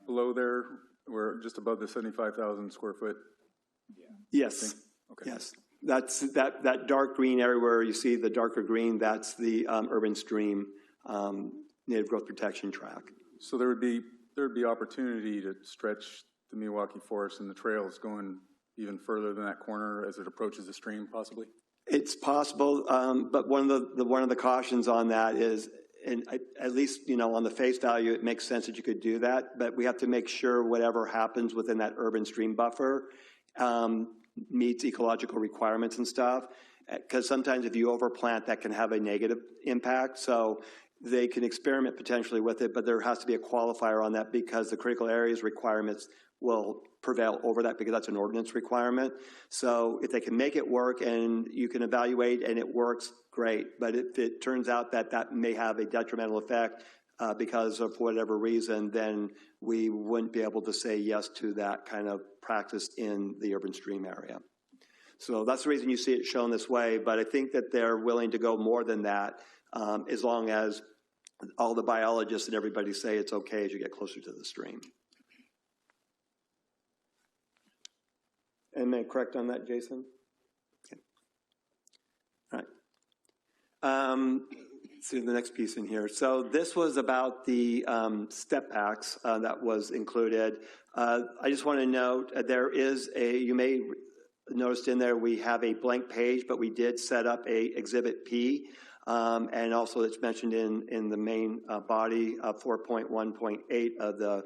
below there, or just above the 75,000 square foot? Yes, Okay. yes. That's that dark green area where you see the darker green, that's the urban stream native growth protection track. So there would be opportunity to stretch the Milwaukee Forest and the trails going even further than that corner as it approaches the stream, possibly? It's possible, but one of the cautions on that is, and at least, you know, on the face value, it makes sense that you could do that, but we have to make sure whatever happens within that urban stream buffer meets ecological requirements and stuff, because sometimes if you overplant, that can have a negative impact. So they can experiment potentially with it, but there has to be a qualifier on that because the critical areas requirements will prevail over that because that's an ordinance requirement. So if they can make it work and you can evaluate and it works, great. But if it turns out that that may have a detrimental effect because of whatever reason, then we wouldn't be able to say yes to that kind of practice in the urban stream area. So that's the reason you see it shown this way, but I think that they're willing to go more than that as long as all the biologists and everybody say it's okay as you get closer to the stream. Am I correct on that, Jason? Okay. All right. See the next piece in here. So this was about the step backs that was included. I just want to note there is you may noticed in there we have a blank page, but we did set up a Exhibit P, and also it's mentioned in the main body of 4.1.8 of the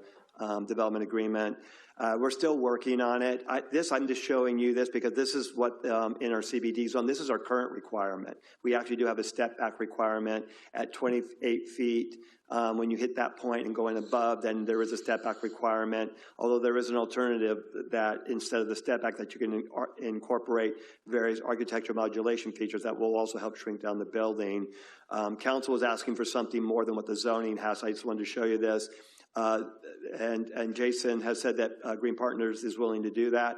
development agreement. We're still working on it. I'm just showing you this because this is what in our CBD zone, this is our current requirement. We actually do have a step back requirement at 28 feet. When you hit that point and going above, then there is a step back requirement, although there is an alternative that instead of the step back that you can incorporate various architectural modulation features that will also help shrink down the building. Council was asking for something more than what the zoning has. I just wanted to show you this. And Jason has said that Green Partners is willing to do that.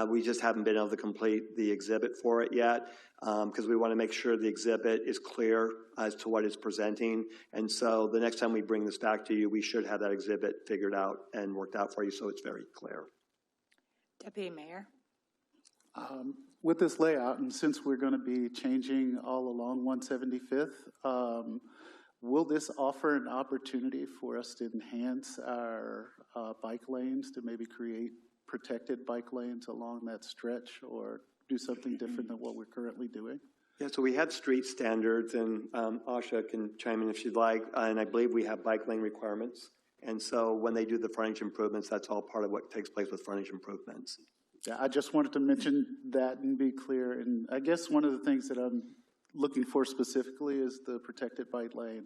We just haven't been able to complete the exhibit for it yet because we want to make sure the exhibit is clear as to what it's presenting. And so the next time we bring this back to you, we should have that exhibit figured out and worked out for you so it's very clear. Deputy Mayor. With this layout, and since we're going to be changing all along 175th, will this offer an opportunity for us to enhance our bike lanes, to maybe create protected bike lanes along that stretch, or do something different than what we're currently doing? Yeah, so we have street standards, and Asha can chime in if she'd like, and I believe we have bike lane requirements. And so when they do the frontage improvements, that's all part of what takes place with frontage improvements. Yeah, I just wanted to mention that and be clear. And I guess one of the things that I'm looking for specifically is the protected bike lane,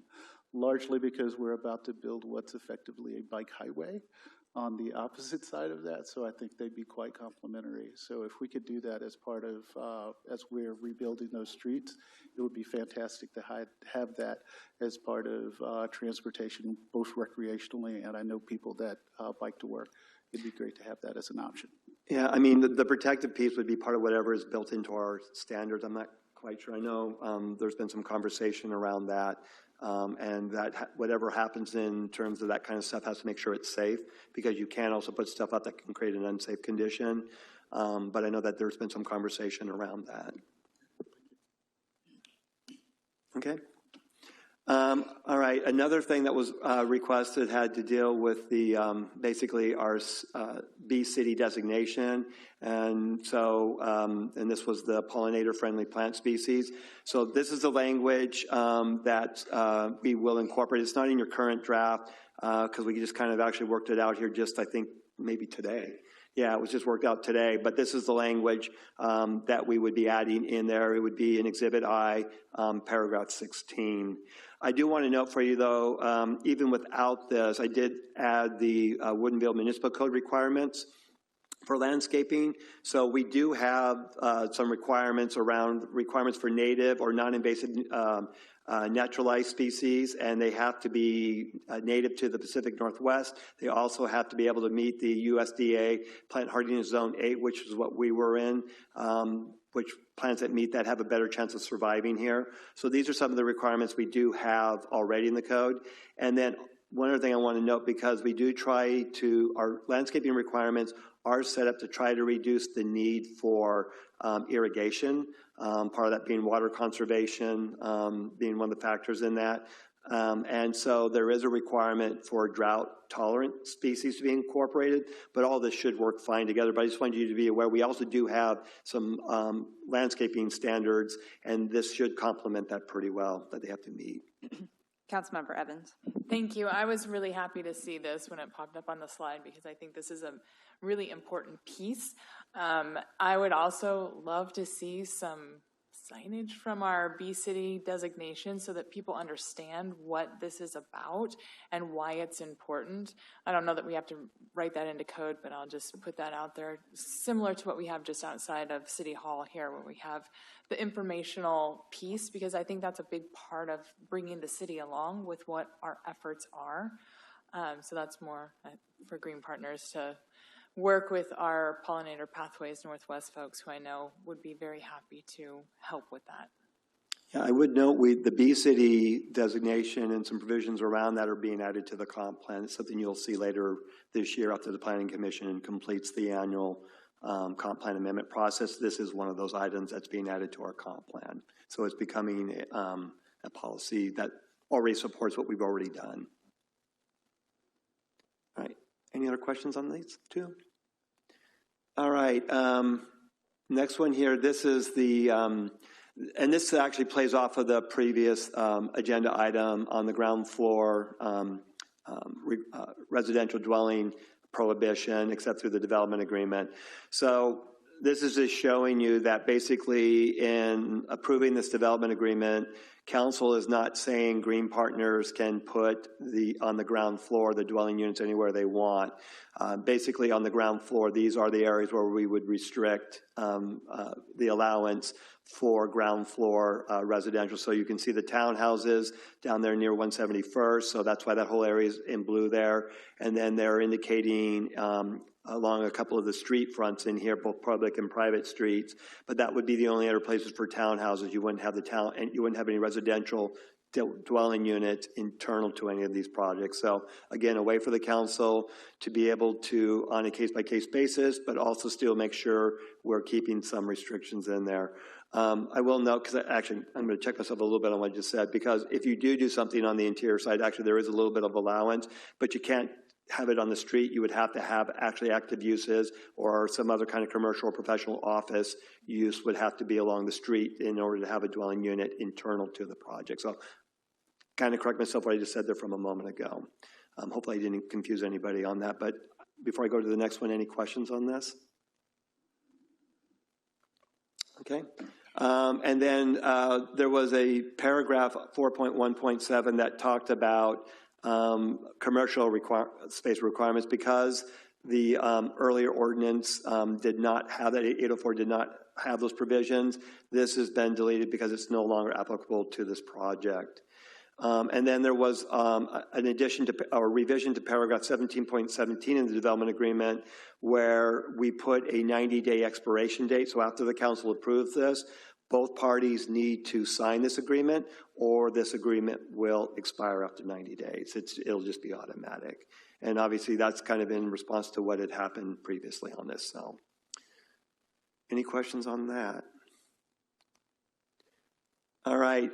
largely because we're about to build what's effectively a bike highway on the opposite side of that, so I think they'd be quite complementary. So if we could do that as part of, as we're rebuilding those streets, it would be fantastic to have that as part of transportation, both recreationally, and I know people that bike to work. It'd be great to have that as an option. Yeah, I mean, the protective piece would be part of whatever is built into our standards. I'm not quite sure. I know there's been some conversation around that, and that whatever happens in terms of that kind of stuff has to make sure it's safe, because you can also put stuff out that can create an unsafe condition. But I know that there's been some conversation around that. Okay. All right, another thing that was requested had to deal with the basically our B city designation, and so and this was the pollinator-friendly plant species. So this is the language that we will incorporate. It's not in your current draft because we just kind of actually worked it out here just I think maybe today. Yeah, it was just worked out today, but this is the language that we would be adding in there. It would be in Exhibit I, paragraph 16. I do want to note for you, though, even without this, I did add the Woodinville Municipal Code requirements. for landscaping. So we do have some requirements for native or non-invasive naturalized species, and they have to be native to the Pacific Northwest. They also have to be able to meet the USDA Plant Hardiness Zone 8, which is what we were in, which plants that meet that have a better chance of surviving here. So these are some of the requirements we do have already in the code. And then one other thing I want to note, because we do try to, our landscaping requirements are set up to try to reduce the need for irrigation, part of that being water conservation, being one of the factors in that. And so there is a requirement for drought-tolerant species to be incorporated, but all this should work fine together. But I just wanted you to be aware, we also do have some landscaping standards, and this should complement that pretty well, that they have to meet. Councilmember Evans. Thank you. I was really happy to see this when it popped up on the slide because I think this is a really important piece. I would also love to see some signage from our B City designation so that people understand what this is about and why it's important. I don't know that we have to write that into code, but I'll just put that out there. Similar to what we have just outside of City Hall here, where we have the informational piece, because I think that's a big part of bringing the city along with what our efforts are. So that's more for Green Partners to work with our Pollinator Pathways Northwest folks, who I know would be very happy to help with that. Yeah, I would note the B City designation and some provisions around that are being added to the comp plan. It's something you'll see later this year after the Planning Commission completes the annual comp plan amendment process. This is one of those items that's being added to our comp plan. So it's becoming a policy that already supports what we've already done. All right, any other questions on these two? All right, next one here, this is the, and this actually plays off of the previous agenda item on the ground floor residential dwelling prohibition, except through the development agreement. So this is just showing you that basically in approving this development agreement, council is not saying Green Partners can put on the ground floor the dwelling units anywhere they want. Basically on the ground floor, these are the areas where we would restrict the allowance for ground floor residential. So you can see the townhouses down there near 171st. So that's why that whole area is in blue there. And then they're indicating along a couple of the street fronts in here, both public and private streets. But that would be the only other places for townhouses. You wouldn't have and you wouldn't have any residential dwelling units internal to any of these projects. So again, a way for the council to be able to, on a case-by-case basis, but also still make sure we're keeping some restrictions in there. I will note, because actually I'm going to check myself a little bit on what I just said, because if you do something on the interior side, actually there is a little bit of allowance, but you can't have it on the street. You would have to have actually active uses or some other kind of commercial or professional office use would have to be along the street in order to have a dwelling unit internal to the project. So kind of correct myself what I just said there from a moment ago. Hopefully I didn't confuse anybody on that, but before I go to the next one, any questions on this? Okay. And then there was a paragraph 4.1.7 that talked about commercial space requirements because the earlier ordinance did not have that, 804 did not have those provisions. This has been deleted because it's no longer applicable to this project. And then there was an addition to, or revision to paragraph 17.17 in the development agreement where we put a 90-day expiration date. So after the council approves this, both parties need to sign this agreement or this agreement will expire after 90 days. It'll just be automatic. And obviously that's kind of in response to what had happened previously on this. So any questions on that? All right,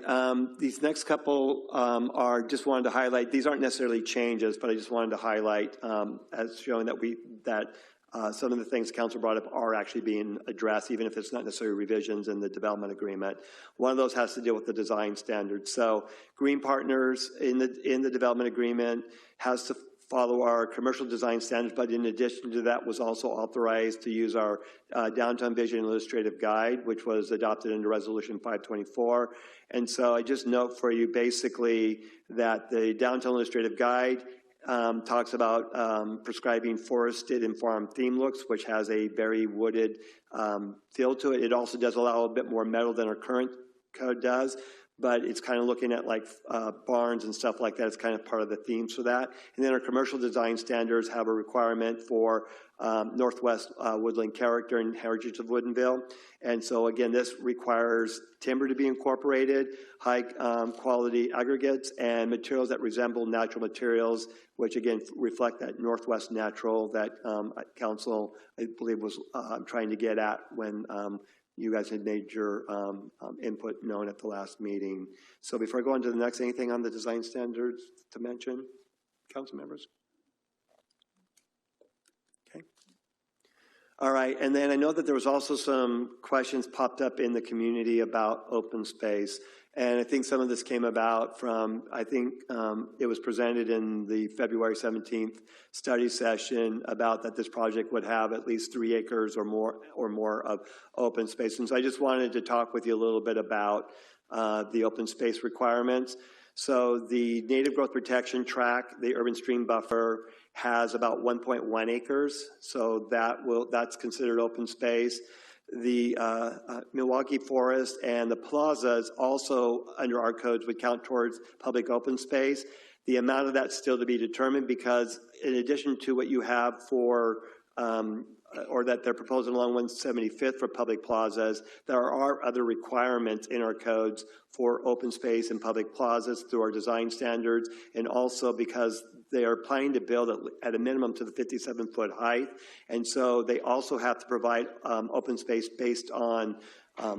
these next couple are just wanted to highlight. These aren't necessarily changes, but I just wanted to highlight as showing that some of the things council brought up are actually being addressed, even if it's not necessarily revisions in the development agreement. One of those has to deal with the design standards. So Green Partners in the development agreement has to follow our commercial design standards, but in addition to that was also authorized to use our Downtown Vision Illustrative Guide, which was adopted into Resolution 524. And so I just note for you basically that the Downtown Illustrative Guide talks about prescribing forested and farm theme looks, which has a very wooded feel to it. It also does allow a bit more metal than our current code does, but it's kind of looking at like barns and stuff like that. It's kind of part of the themes for that. And then our commercial design standards have a requirement for Northwest woodland character and heritage of Woodinville. And so again, this requires timber to be incorporated, high quality aggregates, and materials that resemble natural materials, which again reflect that Northwest natural that Council, I believe, was trying to get at when you guys had made your input known at the last meeting. So before I go on to the next, anything on the design standards to mention, council members? Okay. All right, and then I know that there was also some questions popped up in the community about open space. And I think some of this came about from, I think it was presented in the February 17th study session about that this project would have at least 3 acres or more of open space. And so I just wanted to talk with you a little bit about the open space requirements. So the native growth protection tract, the urban stream buffer, has about 1.1 acres. So that's considered open space. The Milwaukee Forest and the plazas also under our codes would count towards public open space. The amount of that's still to be determined because in addition to what you have for, or that they're proposing along 175th for public plazas, there are other requirements in our codes for open space and public plazas through our design standards, and also because they are planning to build at a minimum to the 57-foot height. And so they also have to provide open space based on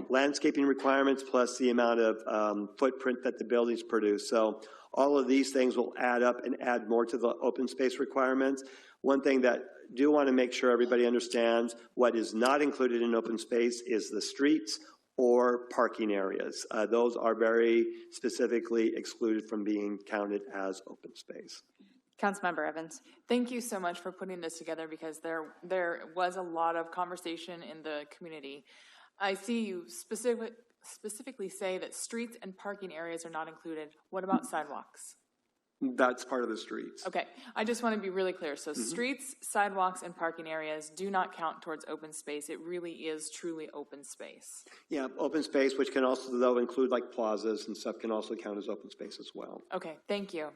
landscaping requirements plus the amount of footprint that the buildings produce. So all of these things will add up and add more to the open space requirements. One thing that I do want to make sure everybody understands, what is not included in open space is the streets or parking areas. Those are very specifically excluded from being counted as open space. Councilmember Evans. Thank you so much for putting this together because there was a lot of conversation in the community. I see you specifically say that streets and parking areas are not included. What about sidewalks? That's part of the streets. Okay, I just want to be really clear. So streets, sidewalks, and parking areas do not count towards open space. It really is truly open space. Yeah, open space, which can also though include like plazas and stuff, can also count as open space as well. Okay, thank you.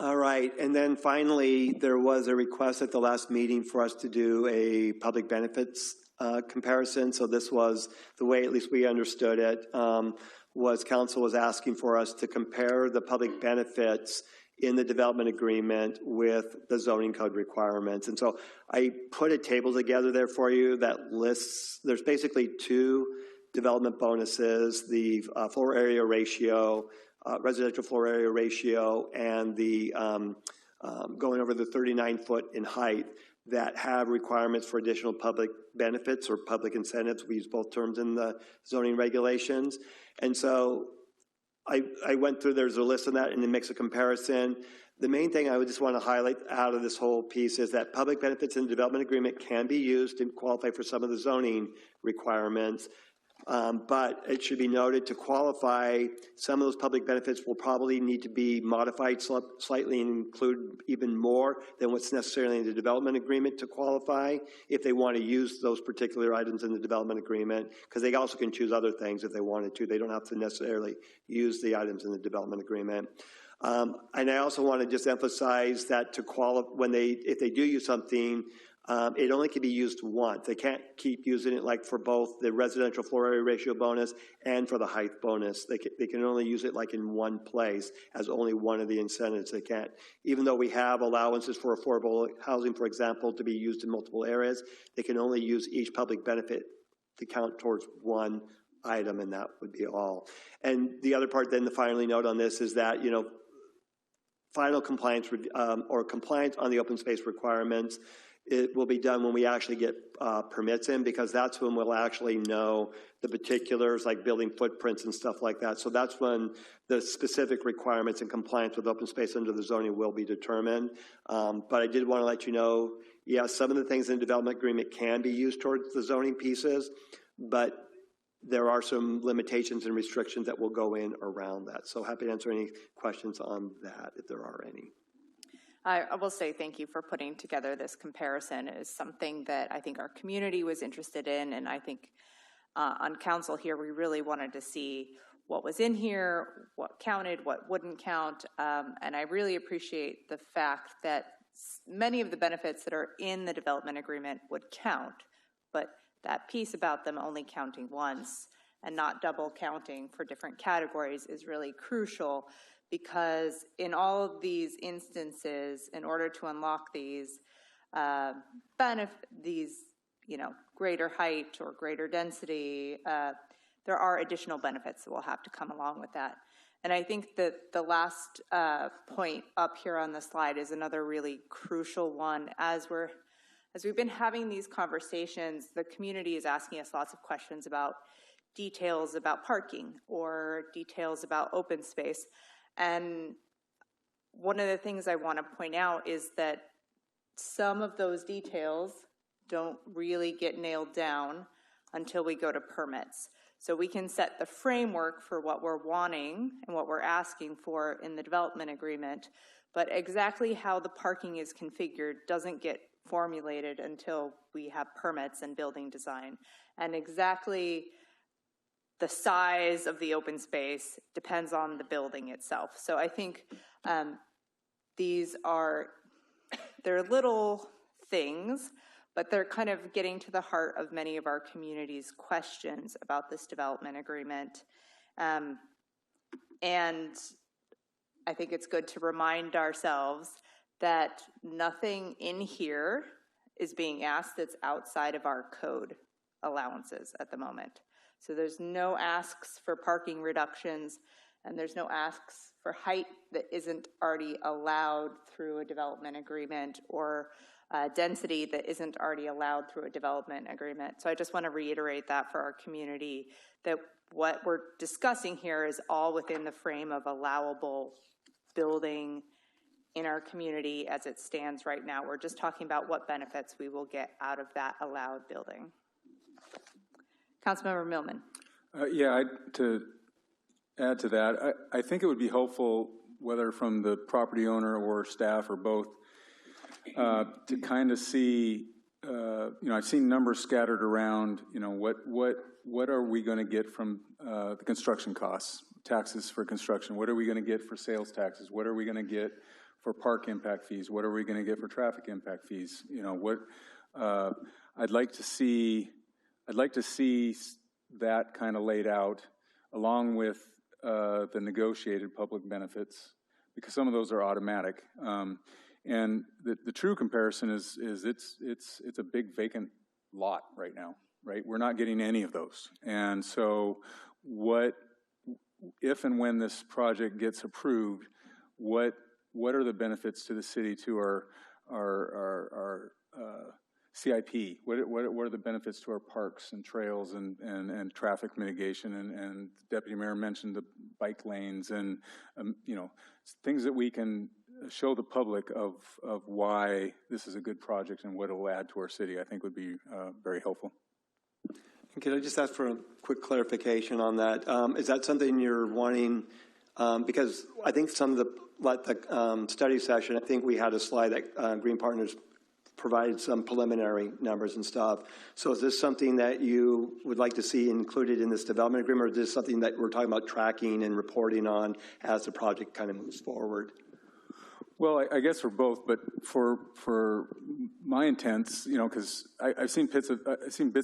All right, and then finally, there was a request at the last meeting for us to do a public benefits comparison. So this was the way, at least we understood it, was council was asking for us to compare the public benefits in the development agreement with the zoning code requirements. And so I put a table together there for you that lists, there's basically 2 development bonuses, the floor area ratio, residential floor area ratio, and the going over the 39-foot in height that have requirements for additional public benefits or public incentives. We use both terms in the zoning regulations. And so I went through, there's a list of that, and it makes a comparison. The main thing I would just want to highlight out of this whole piece is that public benefits in the development agreement can be used to qualify for some of the zoning requirements. But it should be noted, to qualify, some of those public benefits will probably need to be modified slightly and include even more than what's necessarily in the development agreement to qualify if they want to use those particular items in the development agreement, because they also can choose other things if they wanted to. They don't have to necessarily use the items in the development agreement. And I also want to just emphasize that to qualify, if they do use something, it only can be used once. They can't keep using it like for both the residential floor area ratio bonus and for the height bonus. They can only use it like in one place as only one of the incentives. They can't, even though we have allowances for affordable housing, for example, to be used in multiple areas, they can only use each public benefit to count towards one item, and that would be all. And the other part then, the finally note on this is that, final compliance or compliance on the open space requirements, it will be done when we actually get permits in, because that's when we'll actually know the particulars like building footprints and stuff like that. So that's when the specific requirements and compliance with open space under the zoning will be determined. But I did want to let you know, yes, some of the things in the development agreement can be used towards the zoning pieces, but there are some limitations and restrictions that will go in around that. So happy to answer any questions on that if there are any. I will say thank you for putting together this comparison. It is something that I think our community was interested in, and I think on council here, we really wanted to see what was in here, what counted, what wouldn't count, and I really appreciate the fact that many of the benefits that are in the development agreement would count, but that piece about them only counting once and not double counting for different categories is really crucial, because in all of these instances, in order to unlock these greater height or greater density, there are additional benefits that will have to come along with that. And I think that the last point up here on the slide is another really crucial one. As we've been having these conversations, the community is asking us lots of questions about details about parking or details about open space. And one of the things I want to point out is that some of those details don't really get nailed down until we go to permits. So we can set the framework for what we're wanting and what we're asking for in the development agreement, but exactly how the parking is configured doesn't get formulated until we have permits and building design. And exactly the size of the open space depends on the building itself. So I think they're little things, but they're kind of getting to the heart of many of our community's questions about this development agreement. And I think it's good to remind ourselves that nothing in here is being asked that's outside of our code allowances at the moment. So there's no asks for parking reductions, and there's no asks for height that isn't already allowed through a development agreement, or density that isn't already allowed through a development agreement. So I just want to reiterate that for our community, that what we're discussing here is all within the frame of allowable building in our community as it stands right now. We're just talking about what benefits we will get out of that allowed building. Councilmember Millman. To add to that, I think it would be helpful, whether from the property owner or staff or both, to kind of see, I've seen numbers scattered around, what are we going to get from the construction costs, taxes for construction? What are we going to get for sales taxes? What are we going to get for park impact fees? What are we going to get for traffic impact fees? I'd like to see that kind of laid out along with the negotiated public benefits, because some of those are automatic. And the true comparison is it's a big vacant lot right now, right? We're not getting any of those. And so what, if and when this project gets approved, what are the benefits to the city, to our CIP? What are the benefits to our parks and trails and traffic mitigation? And Deputy Mayor mentioned the bike lanes and things that we can show the public of why this is a good project and what it will add to our city, I think would be very helpful. Could I just ask for a quick clarification on that? Is that something you're wanting? Because I think some of the study session, I think we had a slide that Green Partners provided some preliminary numbers and stuff. So is this something that you would like to see included in this development agreement, or is this something that we're talking about tracking and reporting on as the project kind of moves forward? Well, I guess for both, but for my intents, because I've seen bits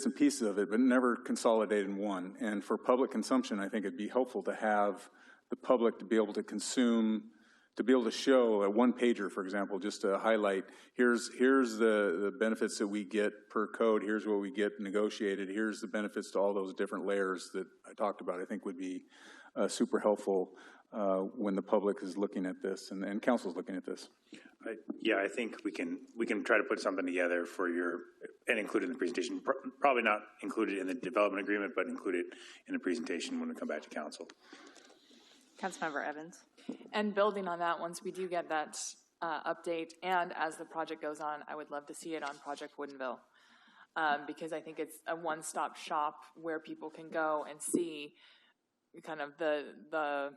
and pieces of it, but never consolidated in one. And for public consumption, I think it'd be helpful to have the public to be able to consume, to be able to show a one-pager, for example, just to highlight, here's the benefits that we get per code, here's what we get negotiated, here's the benefits to all those different layers that I talked about, I think would be super helpful when the public is looking at this and council's looking at this. I think we can try to put something together for and include it in the presentation. Probably not included in the development agreement, but include it in the presentation when we come back to council. Councilmember Evans. And building on that, once we do get that update, and as the project goes on, I would love to see it on Project Woodinville. because I think it's a one-stop shop where people can go and see kind of the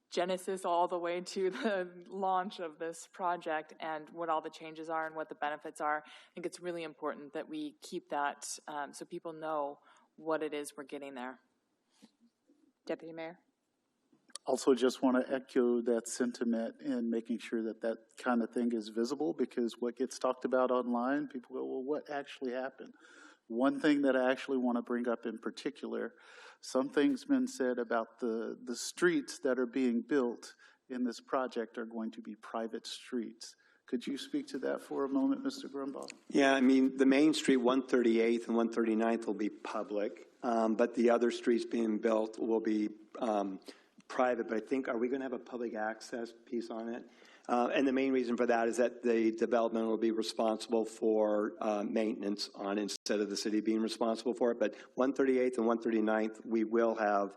genesis all the way to the launch of this project and what all the changes are and what the benefits are. I think it's really important that we keep that so people know what it is we're getting there. Deputy Mayor? Also just want to echo that sentiment in making sure that that kind of thing is visible, because what gets talked about online, people go, well, what actually happened? One thing that I actually want to bring up in particular, something's been said about the streets that are being built in this project are going to be private streets. Could you speak to that for a moment, Mr. Grumbaugh? Yeah, I mean, the main street, 138th and 139th will be public, but the other streets being built will be private, but I think, are we going to have a public access piece on it? And the main reason for that is that the development will be responsible for maintenance on instead of the city being responsible for it. But 138th and 139th, we will have,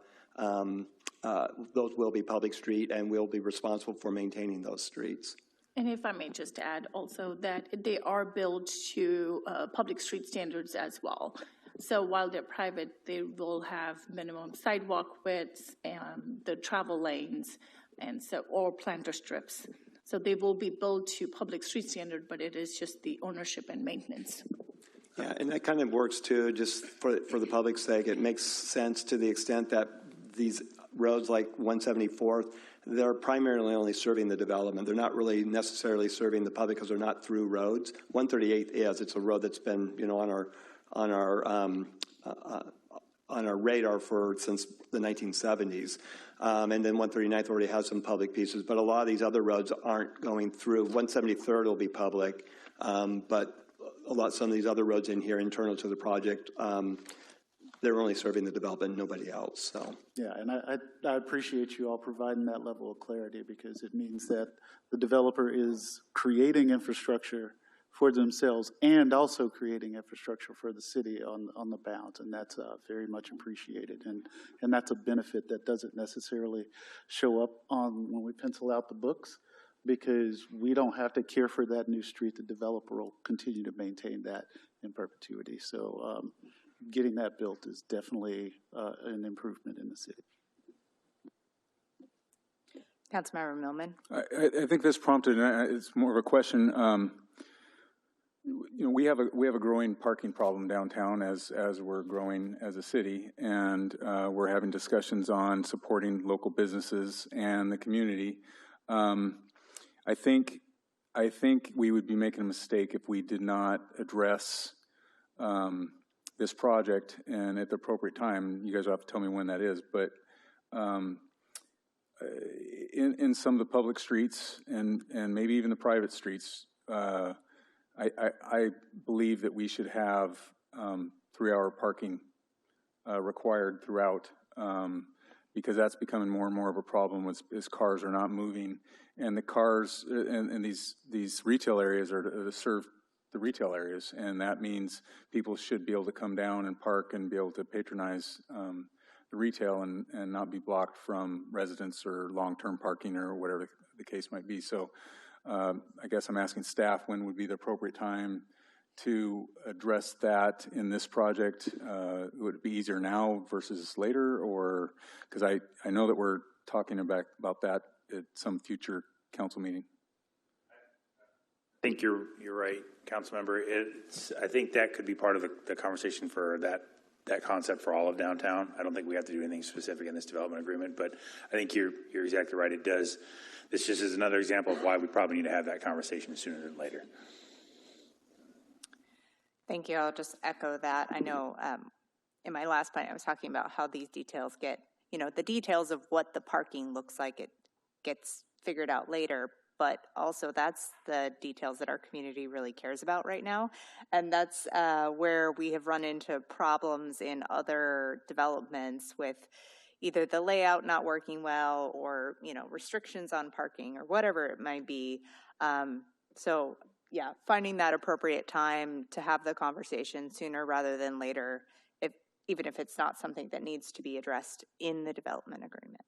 those will be public street, and we'll be responsible for maintaining those streets. And if I may just add also that they are built to public street standards as well. So while they're private, they will have minimum sidewalk widths and the travel lanes, and so, or planter strips. So they will be built to public street standard, but it is just the ownership and maintenance. Yeah, and that kind of works too, just for the public's sake. It makes sense to the extent that these roads like 174th, they're primarily only serving the development. They're not really necessarily serving the public because they're not through roads. 138th is. It's a road that's been, you know, on our radar since the 1970s. And then 139th already has some public pieces, but a lot of these other roads aren't going through. 173rd will be public, but some of these other roads in here internal to the project, they're only serving the development, nobody else. So yeah, and I appreciate you all providing that level of clarity, because it means that the developer is creating infrastructure for themselves and also creating infrastructure for the city on the bounds, and that's very much appreciated, and that's a benefit that doesn't necessarily show up when we pencil out the books, because we don't have to care for that new street. The developer will continue to maintain that in perpetuity. So getting that built is definitely an improvement in the city. Councilmember Millman? I think this prompted, it's more of a question. You know, we have a growing parking problem downtown as we're growing as a city, and we're having discussions on supporting local businesses and the community. I think we would be making a mistake if we did not address this project, and at the appropriate time. You guys will have to tell me when that is, but in some of the public streets and maybe even the private streets, I believe that we should have 3-hour parking required throughout, because that's becoming more and more of a problem as cars are not moving, and the cars and these retail areas are to serve the retail areas, and that means people should be able to come down and park and be able to patronize the retail and not be blocked from residents or long-term parking or whatever the case might be. So I guess I'm asking staff, when would be the appropriate time to address that in this project? Would it be easier now versus later, or because I know that we're talking about that at some future council meeting? I think you're right, council member. I think that could be part of the conversation for that concept for all of downtown. I don't think we have to do anything specific in this development agreement, but I think you're exactly right. It does. This just is another example of why we probably need to have that conversation sooner than later. Thank you. I'll just echo that. I know in my last point I was talking about how these details get, the details of what the parking looks like, it gets figured out later, but also that's the details that our community really cares about right now. And that's where we have run into problems in other developments with either the layout not working well or, restrictions on parking or whatever it might be. So yeah, finding that appropriate time to have the conversation sooner rather than later, even if it's not something that needs to be addressed in the development agreement.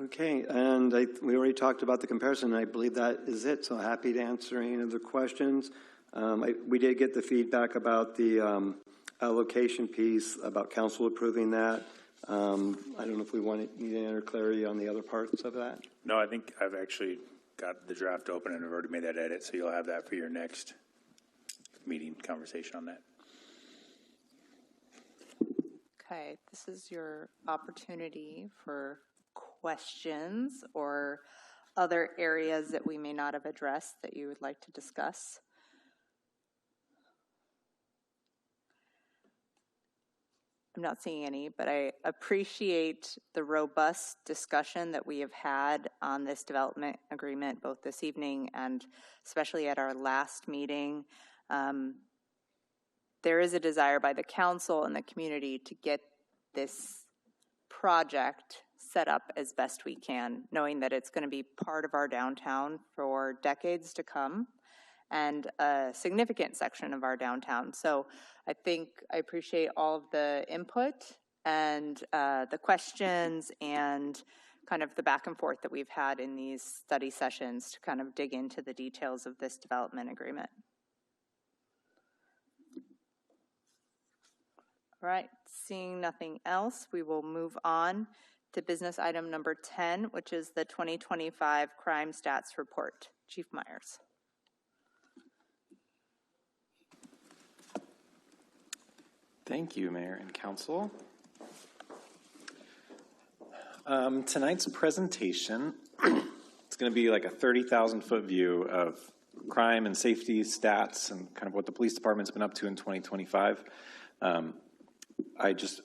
Okay, and we already talked about the comparison. I believe that is it, so happy to answer any other questions. We did get the feedback about the allocation piece, about council approving that. I don't know if we need any other clarity on the other parts of that. No, I think I've actually got the draft open and I've already made that edit, so you'll have that for your next meeting conversation on that. Okay, this is your opportunity for questions or other areas that we may not have addressed that you would like to discuss. I'm not seeing any, but I appreciate the robust discussion that we have had on this development agreement, both this evening and especially at our last meeting. There is a desire by the council and the community to get this project set up as best we can, knowing that it's going to be part of our downtown for decades to come and a significant section of our downtown. So I think I appreciate all of the input and the questions and kind of the back and forth that we've had in these study sessions to kind of dig into the details of this development agreement. All right, seeing nothing else, we will move on to business item number 10, which is the 2025 Crime Stats Report. Chief Myers. Thank you, Mayor and Council. Tonight's presentation, it's going to be like a 30,000-foot view of crime and safety stats and kind of what the police department's been up to in 2025. I just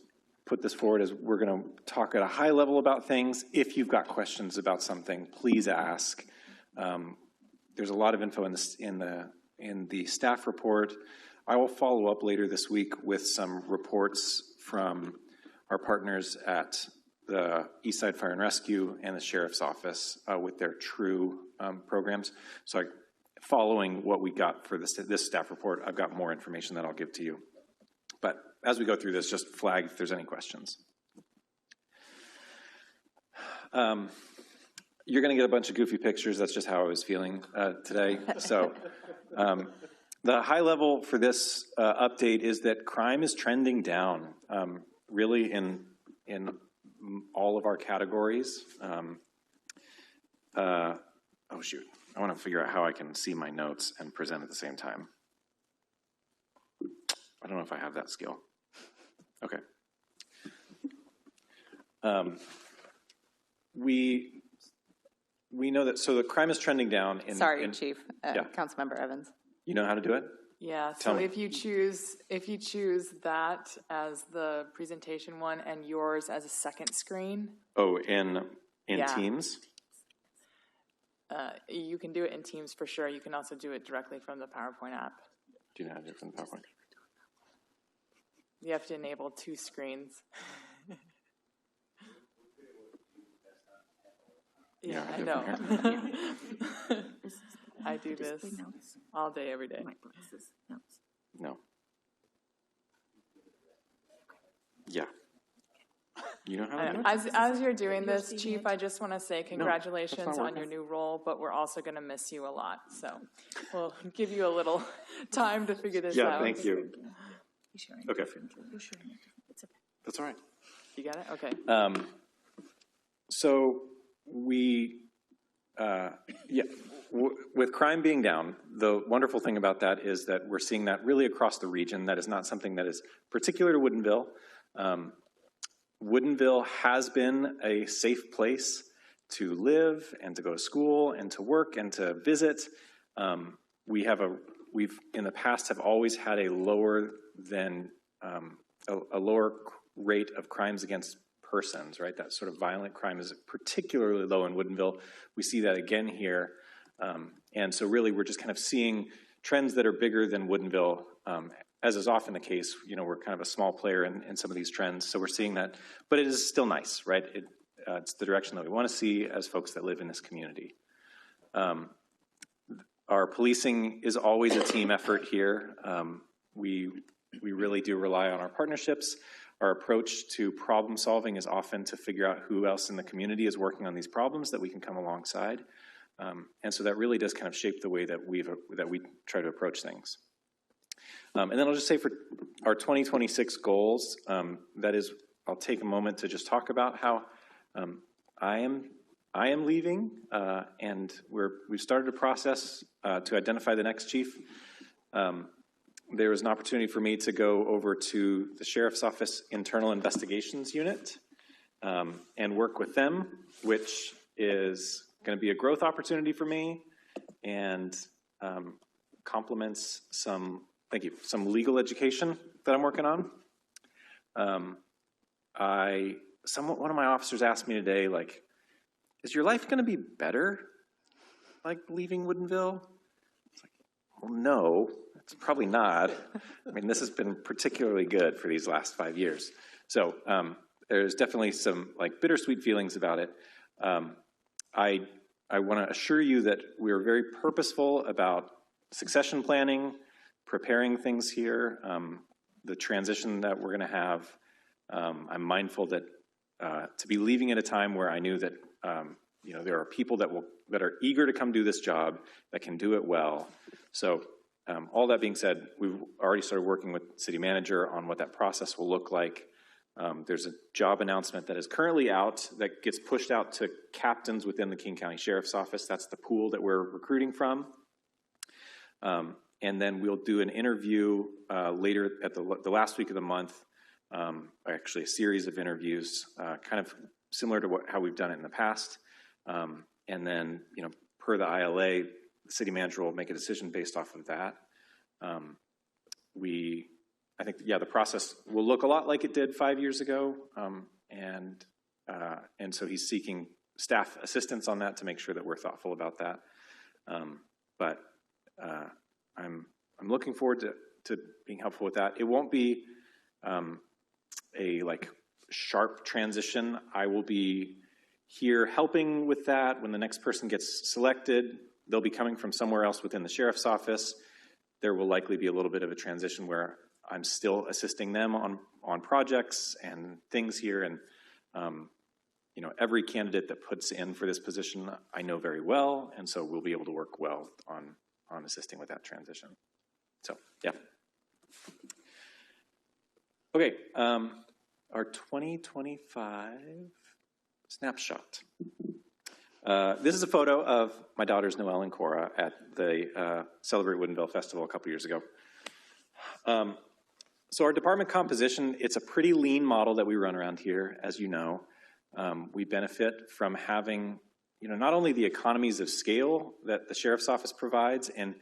put this forward as we're going to talk at a high level about things. If you've got questions about something, please ask. There's a lot of info in the staff report. I will follow up later this week with some reports from our partners at the Eastside Fire and Rescue and the Sheriff's Office with their TRUE programs. So following what we got for this staff report, I've got more information that I'll give to you. But as we go through this, just flag if there's any questions. You're going to get a bunch of goofy pictures. That's just how I was feeling today. So the high level for this update is that crime is trending down, really in all of our categories. Oh, shoot. I want to figure out how I can see my notes and present at the same time. I don't know if I have that skill. Okay. We know that, so the crime is trending down. Sorry, Chief. Councilmember Evans. You know how to do it? Yeah, so if you choose that as the presentation one and yours as a second screen. Oh, in Teams? You can do it in Teams for sure. You can also do it directly from the PowerPoint app. Do you know how to do it from the PowerPoint? You have to enable two screens. Yeah, I know. I do this all day, every day. No. Yeah. You know how to do it? As you're doing this, Chief, I just want to say congratulations on your new role, but we're also going to miss you a lot. So we'll give you a little time to figure this out. Yeah, thank you. Okay. That's all right. You got it? Okay. So with crime being down, the wonderful thing about that is that we're seeing that really across the region. That is not something that is particular to Woodinville. Woodinville has been a safe place to live and to go to school and to work and to visit. We've in the past have always had a lower rate of crimes against persons, right? That sort of violent crime is particularly low in Woodinville. We see that again here. And so really we're just kind of seeing trends that are bigger than Woodinville. As is often the case, we're kind of a small player in some of these trends. So we're seeing that, but it is still nice, right? It's the direction that we want to see as folks that live in this community. Our policing is always a team effort here. We really do rely on our partnerships. our approach to problem solving is often to figure out who else in the community is working on these problems that we can come alongside. And so that really does kind of shape the way that we try to approach things. And then I'll just say for our 2026 goals, that is, I'll take a moment to just talk about how I am leaving, and we've started a process to identify the next chief. There was an opportunity for me to go over to the Sheriff's Office Internal Investigations Unit and work with them, which is going to be a growth opportunity for me and complements some legal education that I'm working on. One of my officers asked me today, like, is your life going to be better, like, leaving Woodinville? It's like, well, no, it's probably not. I mean, this has been particularly good for these last 5 years. So there's definitely some, like, bittersweet feelings about it. I want to assure you that we are very purposeful about succession planning, preparing things here, the transition that we're going to have. I'm mindful that to be leaving at a time where I knew that there are people that are eager to come do this job, that can do it well. So all that being said, we've already started working with the city manager on what that process will look like. There's a job announcement that is currently out that gets pushed out to captains within the King County Sheriff's Office. That's the pool that we're recruiting from. And then we'll do an interview later at the last week of the month, actually a series of interviews, kind of similar to how we've done it in the past. And then, per the ILA, the city manager will make a decision based off of that. I think the process will look a lot like it did 5 years ago. And so he's seeking staff assistance on that to make sure that we're thoughtful about that. But I'm looking forward to being helpful with that. It won't be a sharp transition. I will be here helping with that when the next person gets selected. They'll be coming from somewhere else within the sheriff's office. There will likely be a little bit of a transition where I'm still assisting them on projects and things here. And every candidate that puts in for this position I know very well, and so we'll be able to work well on assisting with that transition. So, yeah. Okay, our 2025 snapshot. This is a photo of my daughters Noelle and Cora at the Celebrate Woodinville Festival a couple years ago. So our department composition, it's a pretty lean model that we run around here, as you know. We benefit from having, not only the economies of scale that the sheriff's office provides and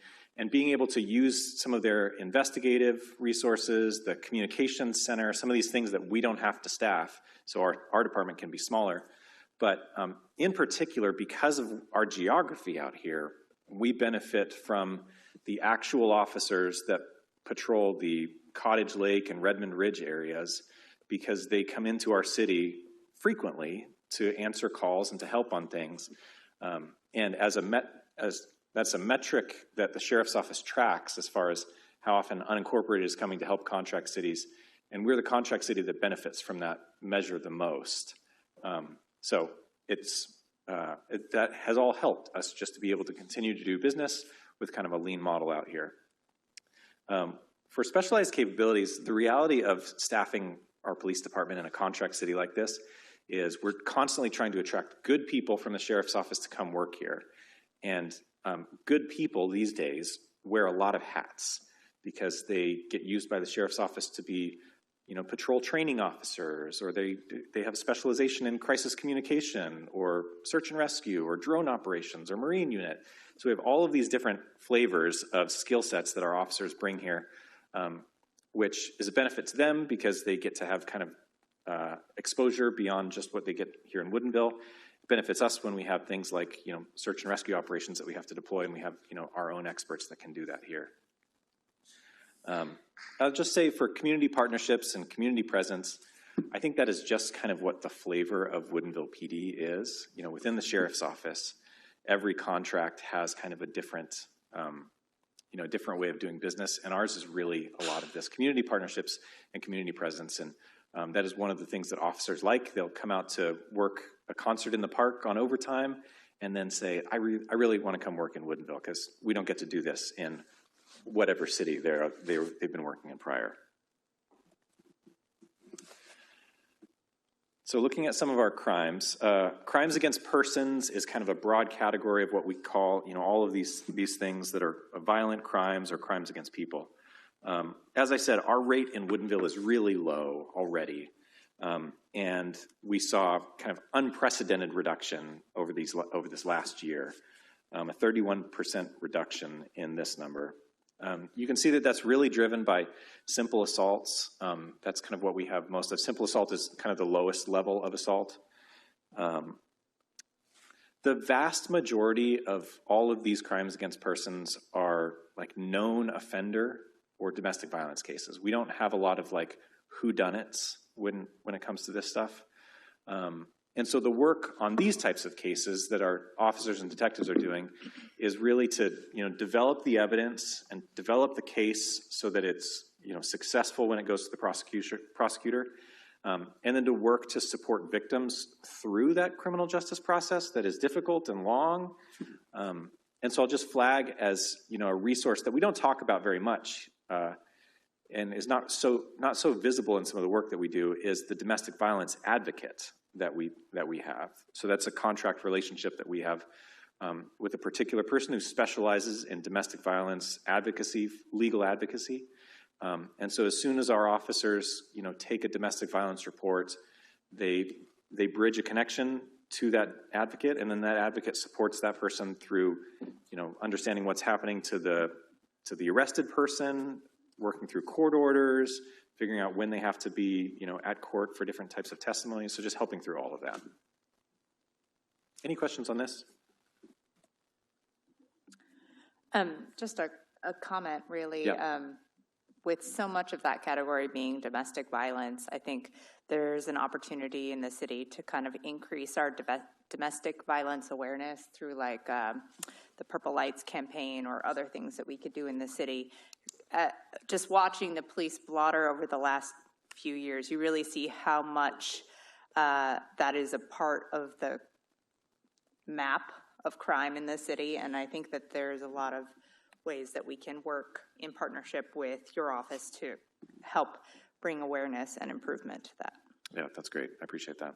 being able to use some of their investigative resources, the communications center, some of these things that we don't have to staff, so our department can be smaller. But in particular, because of our geography out here, we benefit from the actual officers that patrol the Cottage Lake and Redmond Ridge areas, because they come into our city frequently to answer calls and to help on things. And that's a metric that the sheriff's office tracks as far as how often unincorporated is coming to help contract cities. And we're the contract city that benefits from that measure the most. So that has all helped us just to be able to continue to do business with kind of a lean model out here. For specialized capabilities, the reality of staffing our police department in a contract city like this is we're constantly trying to attract good people from the sheriff's office to come work here. And good people these days wear a lot of hats because they get used by the sheriff's office to be, patrol training officers, or they have specialization in crisis communication or search and rescue or drone operations or Marine unit. So we have all of these different flavors of skill sets that our officers bring here, which is a benefit to them because they get to have kind of exposure beyond just what they get here in Woodinville. It benefits us when we have things like, search and rescue operations that we have to deploy, and we have, our own experts that can do that here. I'll just say for community partnerships and community presence, I think that is just kind of what the flavor of Woodinville PD is. Within the sheriff's office, every contract has kind of a different, different way of doing business, and ours is really a lot of this community partnerships and community presence. And That is one of the things that officers like. They'll come out to work a concert in the park on overtime and then say, I really want to come work in Woodinville because we don't get to do this in whatever city they've been working in prior. So looking at some of our crimes, crimes against persons is kind of a broad category of what we call, all of these things that are violent crimes or crimes against people. As I said, our rate in Woodinville is really low already, and we saw kind of unprecedented reduction over this last year, a 31% reduction in this number. You can see that that's really driven by simple assaults. That's kind of what we have most of. Simple assault is kind of the lowest level of assault. The vast majority of all of these crimes against persons are like known offender or domestic violence cases. We don't have a lot of like whodunits when it comes to this stuff. And so the work on these types of cases that our officers and detectives are doing is really to, develop the evidence and develop the case so that it's, successful when it goes to the prosecutor, and then to work to support victims through that criminal justice process that is difficult and long. And so I'll just flag as, a resource that we don't talk about very much, and is not so visible in some of the work that we do, is the domestic violence advocate that we have. So that's a contract relationship that we have with a particular person who specializes in domestic violence advocacy, legal advocacy. And so as soon as our officers, take a domestic violence report, they bridge a connection to that advocate, and then that advocate supports that person through, understanding what's happening to the arrested person, working through court orders, figuring out when they have to be, at court for different types of testimonies. So just helping through all of that. Any questions on this? Just a comment, really. Yeah. With so much of that category being domestic violence, I think there's an opportunity in the city to kind of increase our domestic violence awareness through like the Purple Lights campaign or other things that we could do in the city. Just watching the police blotter over the last few years, you really see how much that is a part of the map of crime in the city. And I think that there's a lot of ways that we can work in partnership with your office to help bring awareness and improvement to that. Yeah, that's great. I appreciate that.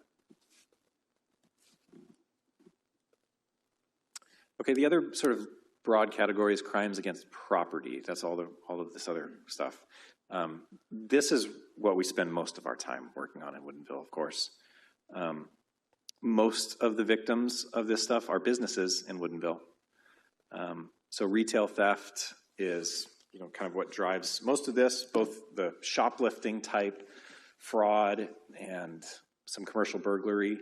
Okay, the other sort of broad category is crimes against property. That's all of this other stuff. This is what we spend most of our time working on in Woodinville, of course. Most of the victims of this stuff are businesses in Woodinville. So retail theft is, kind of what drives most of this. Both the shoplifting type fraud and some commercial burglary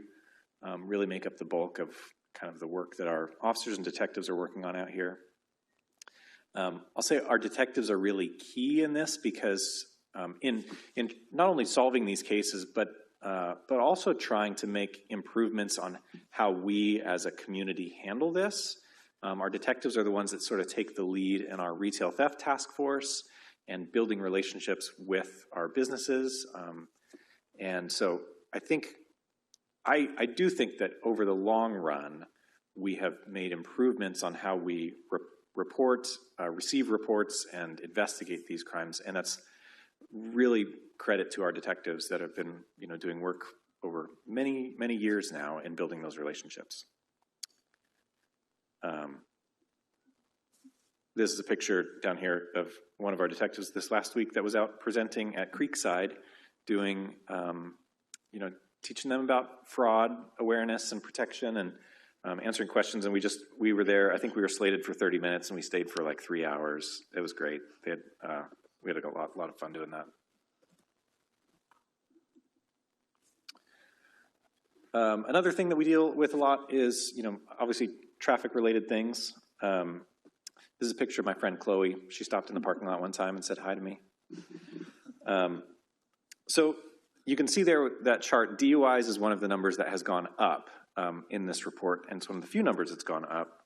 really make up the bulk of kind of the work that our officers and detectives are working on out here. I'll say our detectives are really key in this because in not only solving these cases, but also trying to make improvements on how we as a community handle this. Our detectives are the ones that sort of take the lead in our retail theft task force and building relationships with our businesses. And so I do think that over the long run, we have made improvements on how we receive reports and investigate these crimes. And that's really credit to our detectives that have been, doing work over many, many years now in building those relationships. This is a picture down here of one of our detectives this last week that was out presenting at Creekside, doing, teaching them about fraud awareness and protection and answering questions. And we were there. I think we were slated for 30 minutes, and we stayed for like 3 hours. It was great. We had a lot of fun doing that. Another thing that we deal with a lot is, obviously traffic-related things. This is a picture of my friend Chloe. She stopped in the parking lot one time and said hi to me. So you can see there that chart, DUIs is one of the numbers that has gone up in this report, and it's one of the few numbers that's gone up.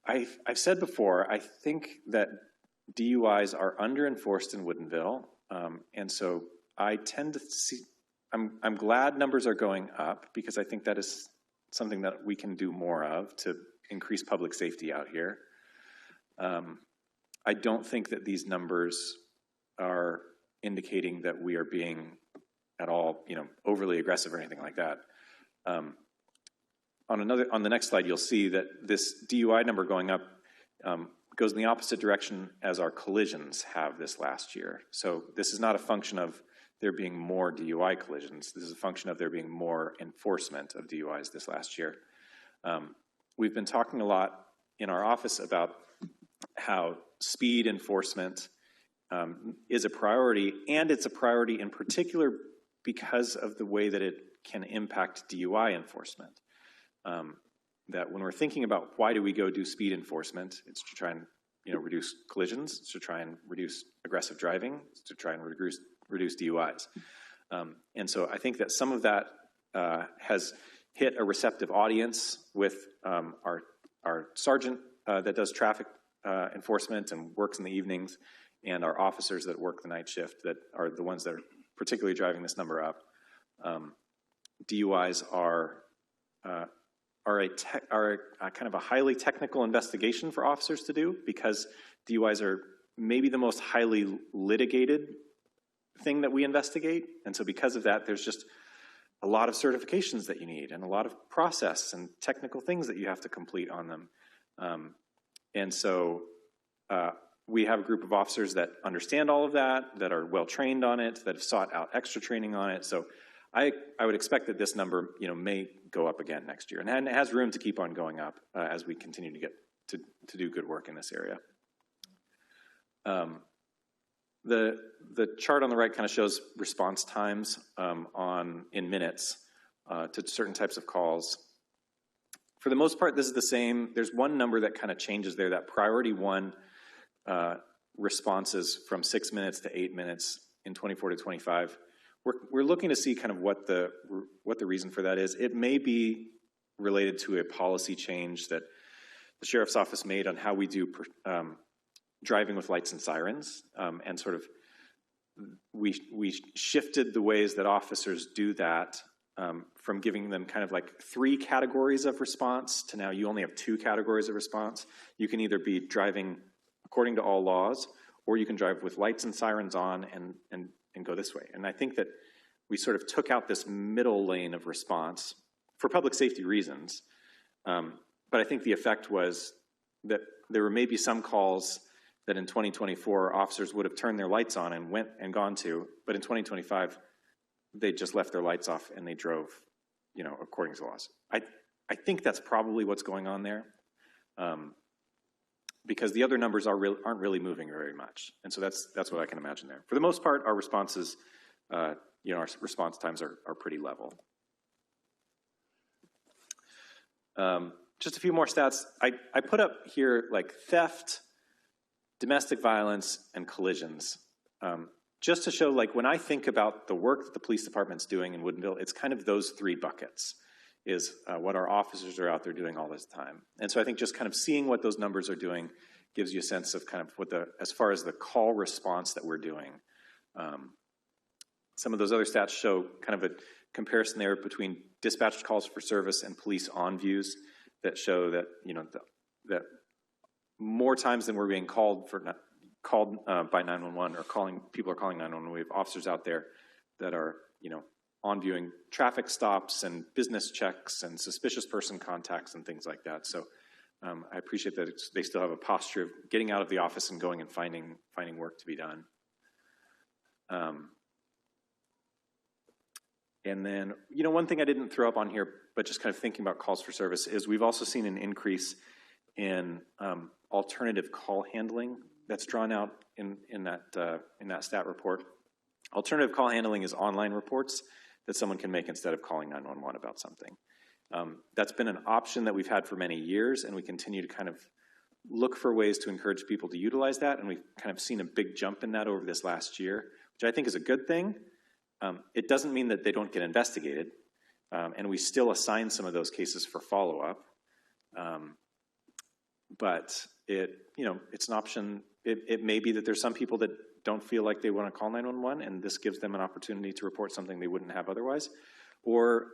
I've said before, I think that DUIs are under-enforced in Woodinville. And so I tend to see, I'm glad numbers are going up because I think that is something that we can do more of to increase public safety out here. I don't think that these numbers are indicating that we are being at all, overly aggressive or anything like that. On the next slide, you'll see that this DUI number going up goes in the opposite direction as our collisions have this last year. So this is not a function of there being more DUI collisions. This is a function of there being more enforcement of DUIs this last year. We've been talking a lot in our office about how speed enforcement is a priority, and it's a priority in particular because of the way that it can impact DUI enforcement. That when we're thinking about why do we go do speed enforcement, it's to try and reduce collisions, it's to try and reduce aggressive driving, it's to try and reduce DUIs. And so I think that some of that has hit a receptive audience with our sergeant that does traffic enforcement and works in the evenings, and our officers that work the night shift that are the ones that are particularly driving this number up. DUIs are a kind of a highly technical investigation for officers to do because DUIs are maybe the most highly litigated thing that we investigate. And so because of that, there's just a lot of certifications that you need and a lot of process and technical things that you have to complete on them. And so we have a group of officers that understand all of that, that are well trained on it, that have sought out extra training on it. So I would expect that this number, may go up again next year, and it has room to keep on going up as we continue to get to do good work in this area. The chart on the right kind of shows response times in minutes to certain types of calls. For the most part, this is the same. There's one number that kind of changes there. That priority one responses from 6 minutes to 8 minutes in 24 to 25. We're looking to see kind of what the reason for that is. It may be related to a policy change that the sheriff's office made on how we do driving with lights and sirens, and sort of we shifted the ways that officers do that from giving them kind of like 3 categories of response to now you only have 2 categories of response. You can either be driving according to all laws, or you can drive with lights and sirens on and go this way. And I think that we sort of took out this middle lane of response for public safety reasons. But I think the effect was that there were maybe some calls that in 2024 officers would have turned their lights on and went and gone to, but in 2025 they just left their lights off and they drove, according to laws. I think that's probably what's going on there. Because the other numbers aren't really moving very much. And so that's what I can imagine there. For the most part, our responses, our response times are pretty level. Just a few more stats. I put up here like theft, domestic violence, and collisions. Just to show like when I think about the work that the police department's doing in Woodinville, it's kind of those 3 buckets is what our officers are out there doing all this time. And so I think just kind of seeing what those numbers are doing gives you a sense of kind of what as far as the call response that we're doing. Some of those other stats show kind of a comparison there between dispatched calls for service and police on views that show that, that more times than we're being called by 911 or people are calling 911, we have officers out there that are, on viewing traffic stops and business checks and suspicious person contacts and things like that. So I appreciate that they still have a posture of getting out of the office and going and finding work to be done. And then, one thing I didn't throw up on here, but just kind of thinking about calls for service, is we've also seen an increase in alternative call handling that's drawn out in that stat report. Alternative call handling is online reports that someone can make instead of calling 911 about something. That's been an option that we've had for many years, and we continue to kind of look for ways to encourage people to utilize that, and we've kind of seen a big jump in that over this last year, which I think is a good thing. It doesn't mean that they don't get investigated, and we still assign some of those cases for follow-up. But it's an option. It may be that there's some people that don't feel like they want to call 911, and this gives them an opportunity to report something they wouldn't have otherwise. Or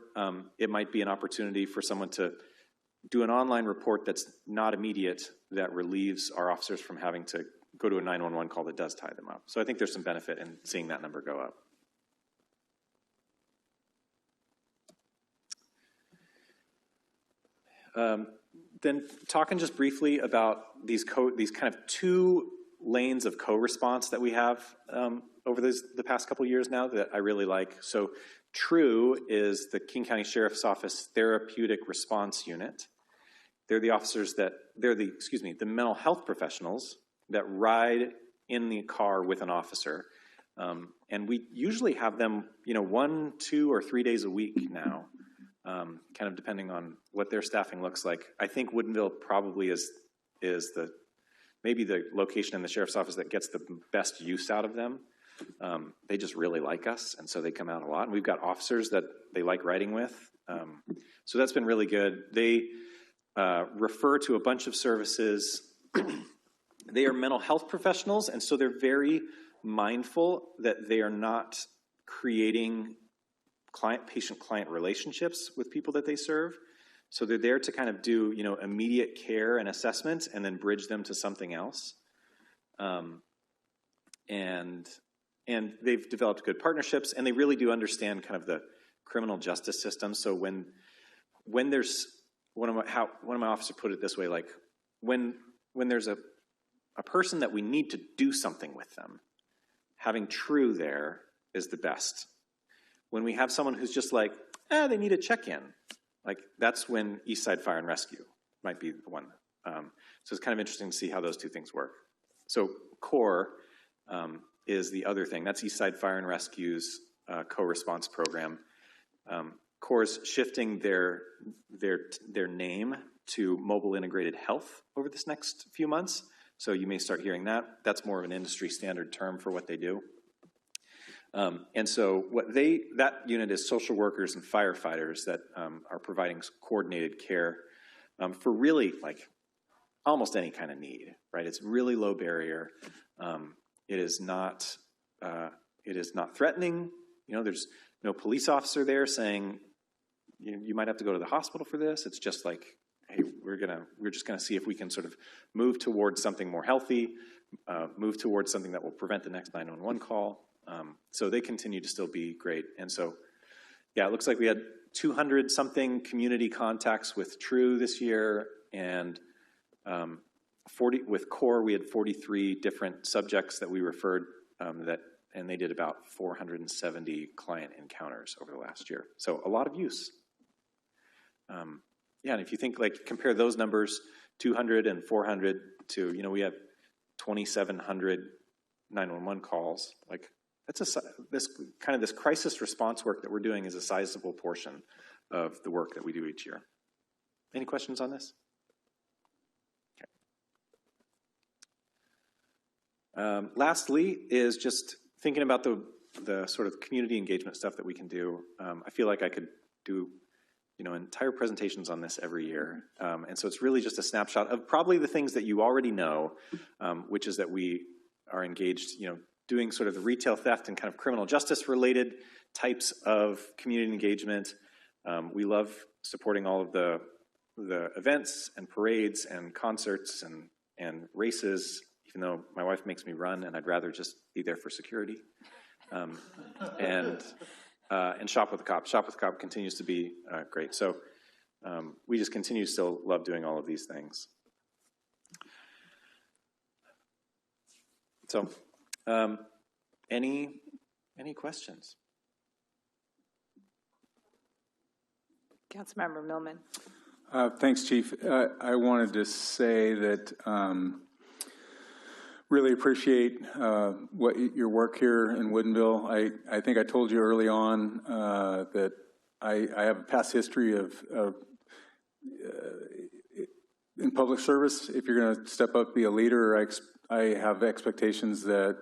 it might be an opportunity for someone to do an online report that's not immediate, that relieves our officers from having to go to a 911 call that does tie them up. So I think there's some benefit in seeing that number go up. Then talking just briefly about these kind of two lanes of co-response that we have over the past couple of years now that I really like. So TRUE is the King County Sheriff's Office Therapeutic Response Unit. They're the officers the mental health professionals that ride in the car with an officer. And we usually have them, 1, 2, or 3 days a week now, kind of depending on what their staffing looks like. I think Woodinville probably is maybe the location in the sheriff's office that gets the best use out of them. They just really like us, and so they come out a lot. And we've got officers that they like riding with. So that's been really good. They refer to a bunch of services. They are mental health professionals, and so they're very mindful that they are not creating patient-client relationships with people that they serve. So they're there to kind of do, immediate care and assessment and then bridge them to something else. And they've developed good partnerships, and they really do understand kind of the criminal justice system. So when there's, one of my officers put it this way, like when there's a person that we need to do something with them, having TRUE there is the best. When we have someone who's just like, they need a check-in, like that's when Eastside Fire and Rescue might be the one. So it's kind of interesting to see how those two things work. So CORE is the other thing. That's Eastside Fire and Rescue's co-response program. CORE's shifting their name to Mobile Integrated Health over this next few months. So you may start hearing that. That's more of an industry standard term for what they do. And so that unit is social workers and firefighters that are providing coordinated care for really like almost any kind of need, right? It's really low barrier. It is not threatening. There's no police officer there saying, you might have to go to the hospital for this. It's just like, hey, we're just gonna see if we can sort of move towards something more healthy, move towards something that will prevent the next 911 call. So they continue to still be great. And so, yeah, it looks like we had 200 something community contacts with TRUE this year, and with CORE we had 43 different subjects that we referred and they did about 470 client encounters over the last year. So a lot of use. Yeah, and if you think compare those numbers, 200 and 400 to, we have 2,700 911 calls. This crisis response work that we're doing is a sizable portion of the work that we do each year. Any questions on this? Okay. Lastly is just thinking about the sort of community engagement stuff that we can do. I feel like I could do entire presentations on this every year. And so it's really just a snapshot of probably the things that you already know, which is that we are engaged, doing sort of the retail theft and kind of criminal justice related types of community engagement. We love supporting all of the events and parades and concerts and races, even though my wife makes me run and I'd rather just be there for security. And Shop with the Cop. Shop with the Cop continues to be great. So we just continue to still love doing all of these things. So any questions? Councilmember Millman. Thanks, Chief. I wanted to say that really appreciate your work here in Woodinville. I think I told you early on that I have a past history of in public service. If you're going to step up, be a leader, I have expectations that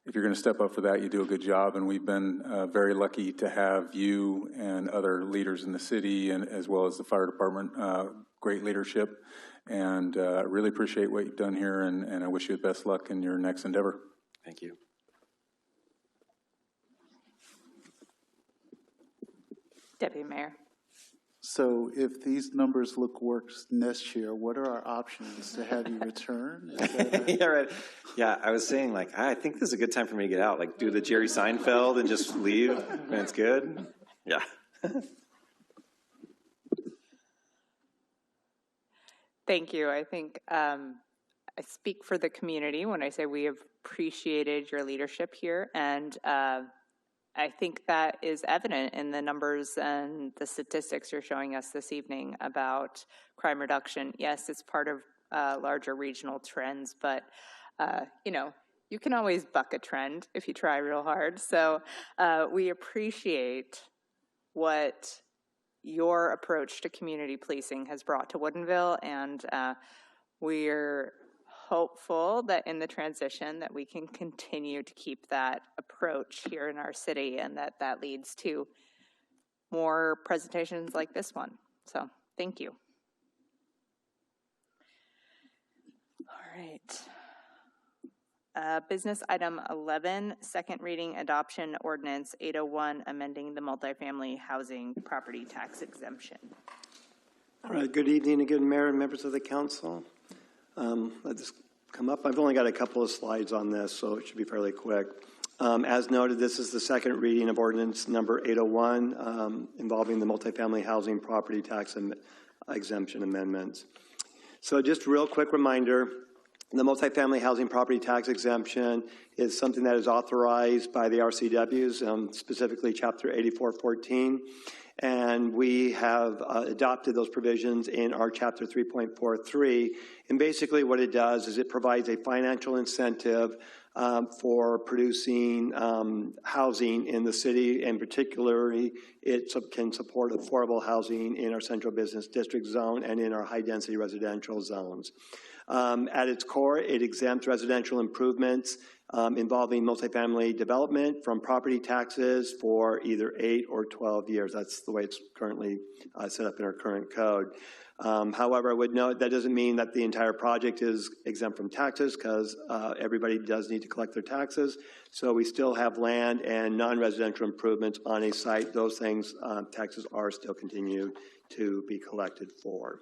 if you're going to step up for that, you do a good job. And we've been very lucky to have you and other leaders in the city, and as well as the fire department, great leadership. And really appreciate what you've done here, and I wish you the best luck in your next endeavor. Thank you. Deputy Mayor. So if these numbers look worse next year, what are our options to have you return? Yeah, right. Yeah, I was saying, like, I think this is a good time for me to get out. Like, do the Jerry Seinfeld and just leave when it's good. Yeah. Thank you. I think I speak for the community when I say we have appreciated your leadership here, and I think that is evident in the numbers and the statistics you're showing us this evening about crime reduction. Yes, it's part of larger regional trends, but you know, you can always buck a trend if you try real hard. So we appreciate what your approach to community policing has brought to Woodinville, and we're hopeful that in the transition that we can continue to keep that approach here in our city, and that leads to more presentations like this one. So thank you. All right. Business item 11, second reading adoption ordinance 801, amending the multifamily housing property tax exemption. All right, good evening again, Mayor and members of the council. Let this come up. I've only got a couple of slides on this, so it should be fairly quick. As noted, this is the second reading of ordinance number 801 involving the multifamily housing property tax exemption amendments. So just a real quick reminder, the multifamily housing property tax exemption is something that is authorized by the RCWs, specifically Chapter 8414. And we have adopted those provisions in our Chapter 3.43. And basically what it does is it provides a financial incentive for producing housing in the city, and particularly it can support affordable housing in our central business district zone and in our high-density residential zones. At its core, it exempts residential improvements involving multifamily development from property taxes for either 8 or 12 years. That's the way it's currently set up in our current code. However, I would note that doesn't mean that the entire project is exempt from taxes, because everybody does need to collect their taxes. So we still have land and non-residential improvements on a site. Those things, taxes are still continued to be collected for.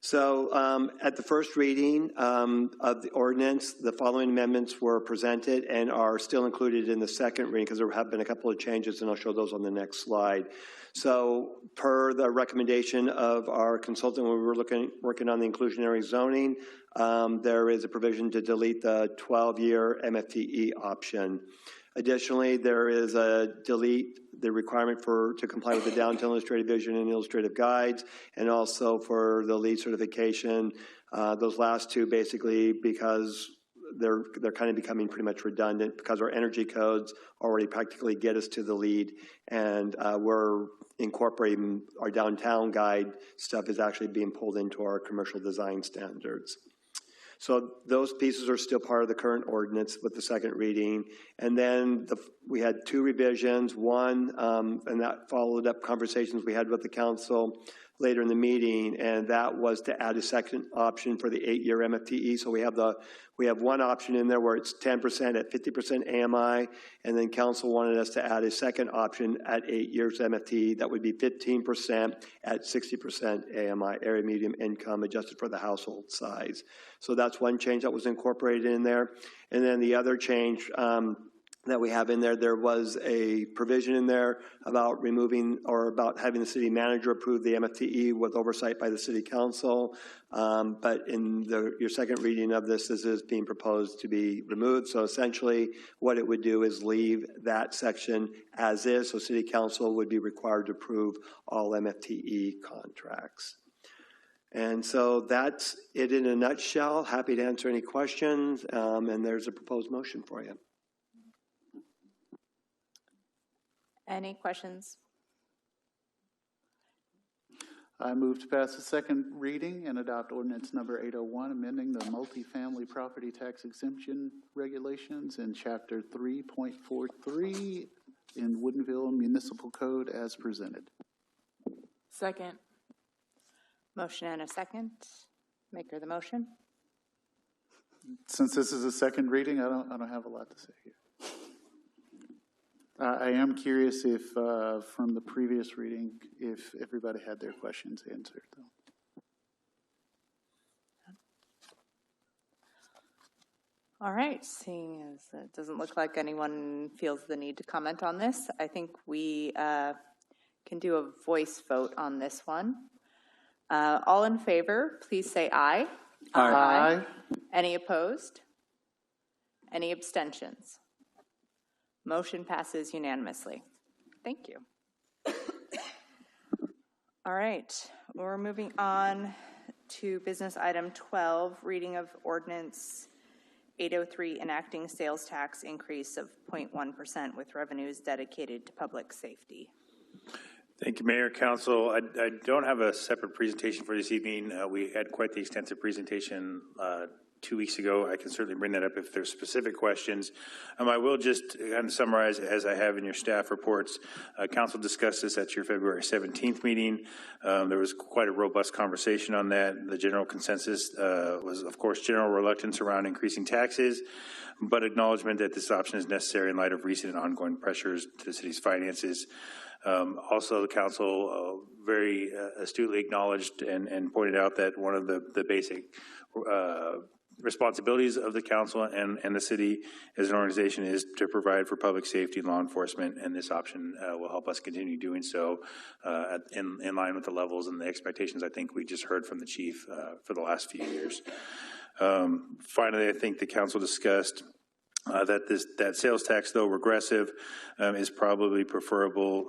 So at the first reading of the ordinance, the following amendments were presented and are still included in the second reading, because there have been a couple of changes, and I'll show those on the next slide. So per the recommendation of our consultant when we were working on the inclusionary zoning, there is a provision to delete the 12-year MFTE option. Additionally, there is a delete the requirement to comply with the downtown illustrative vision and illustrative guides, and also for the LEED certification. Those last two basically because they're kind of becoming pretty much redundant, because our energy codes already practically get us to the LEED, and we're incorporating our downtown guide stuff is actually being pulled into our commercial design standards. So those pieces are still part of the current ordinance with the second reading. And then we had two revisions. One, and that followed up conversations we had with the council later in the meeting, and that was to add a second option for the 8-year MFTE. So we have one option in there where it's 10% at 50% AMI, and then council wanted us to add a second option at 8 years MFTE that would be 15% at 60% AMI, area medium income, adjusted for the household size. So that's one change that was incorporated in there. And then the other change that we have in there, there was a provision in there about removing or about having the city manager approve the MFTE with oversight by the city council. But in your second reading of this is being proposed to be removed. So essentially what it would do is leave that section as is. So city council would be required to approve all MFTE contracts. And so that's it in a nutshell. Happy to answer any questions. And there's a proposed motion for you. Any questions? I move to pass the second reading and adopt ordinance number 801, amending the multifamily property tax exemption regulations in Chapter 3.43 in Woodinville Municipal Code as presented. Second. Motion and a second. Maker of the motion. Since this is a second reading, I don't have a lot to say here. I am curious if, from the previous reading, if everybody had their questions answered, though. All right, seeing as it doesn't look like anyone feels the need to comment on this, I think we can do a voice vote on this one. All in favor, please say aye. Aye. Aye. Any opposed? Any abstentions? Motion passes unanimously. Thank you. All right, we're moving on to business item 12, reading of ordinance 803, enacting sales tax increase of 0.1% with revenues dedicated to public safety. Thank you, Mayor, Council. I don't have a separate presentation for this evening. We had quite the extensive presentation 2 weeks ago. I can certainly bring that up if there's specific questions. I will just kind of summarize, as I have in your staff reports. Council discussed this at your February 17th meeting. There was quite a robust conversation on that. The general consensus was, of course, general reluctance around increasing taxes, but acknowledgement that this option is necessary in light of recent and ongoing pressures to the city's finances. Also, the council very astutely acknowledged and pointed out that one of the basic responsibilities of the council and the city as an organization is to provide for public safety and law enforcement, and this option will help us continue doing so in line with the levels and the expectations I think we just heard from the chief for the last few years. Finally, I think the council discussed that sales tax, though regressive, is probably preferable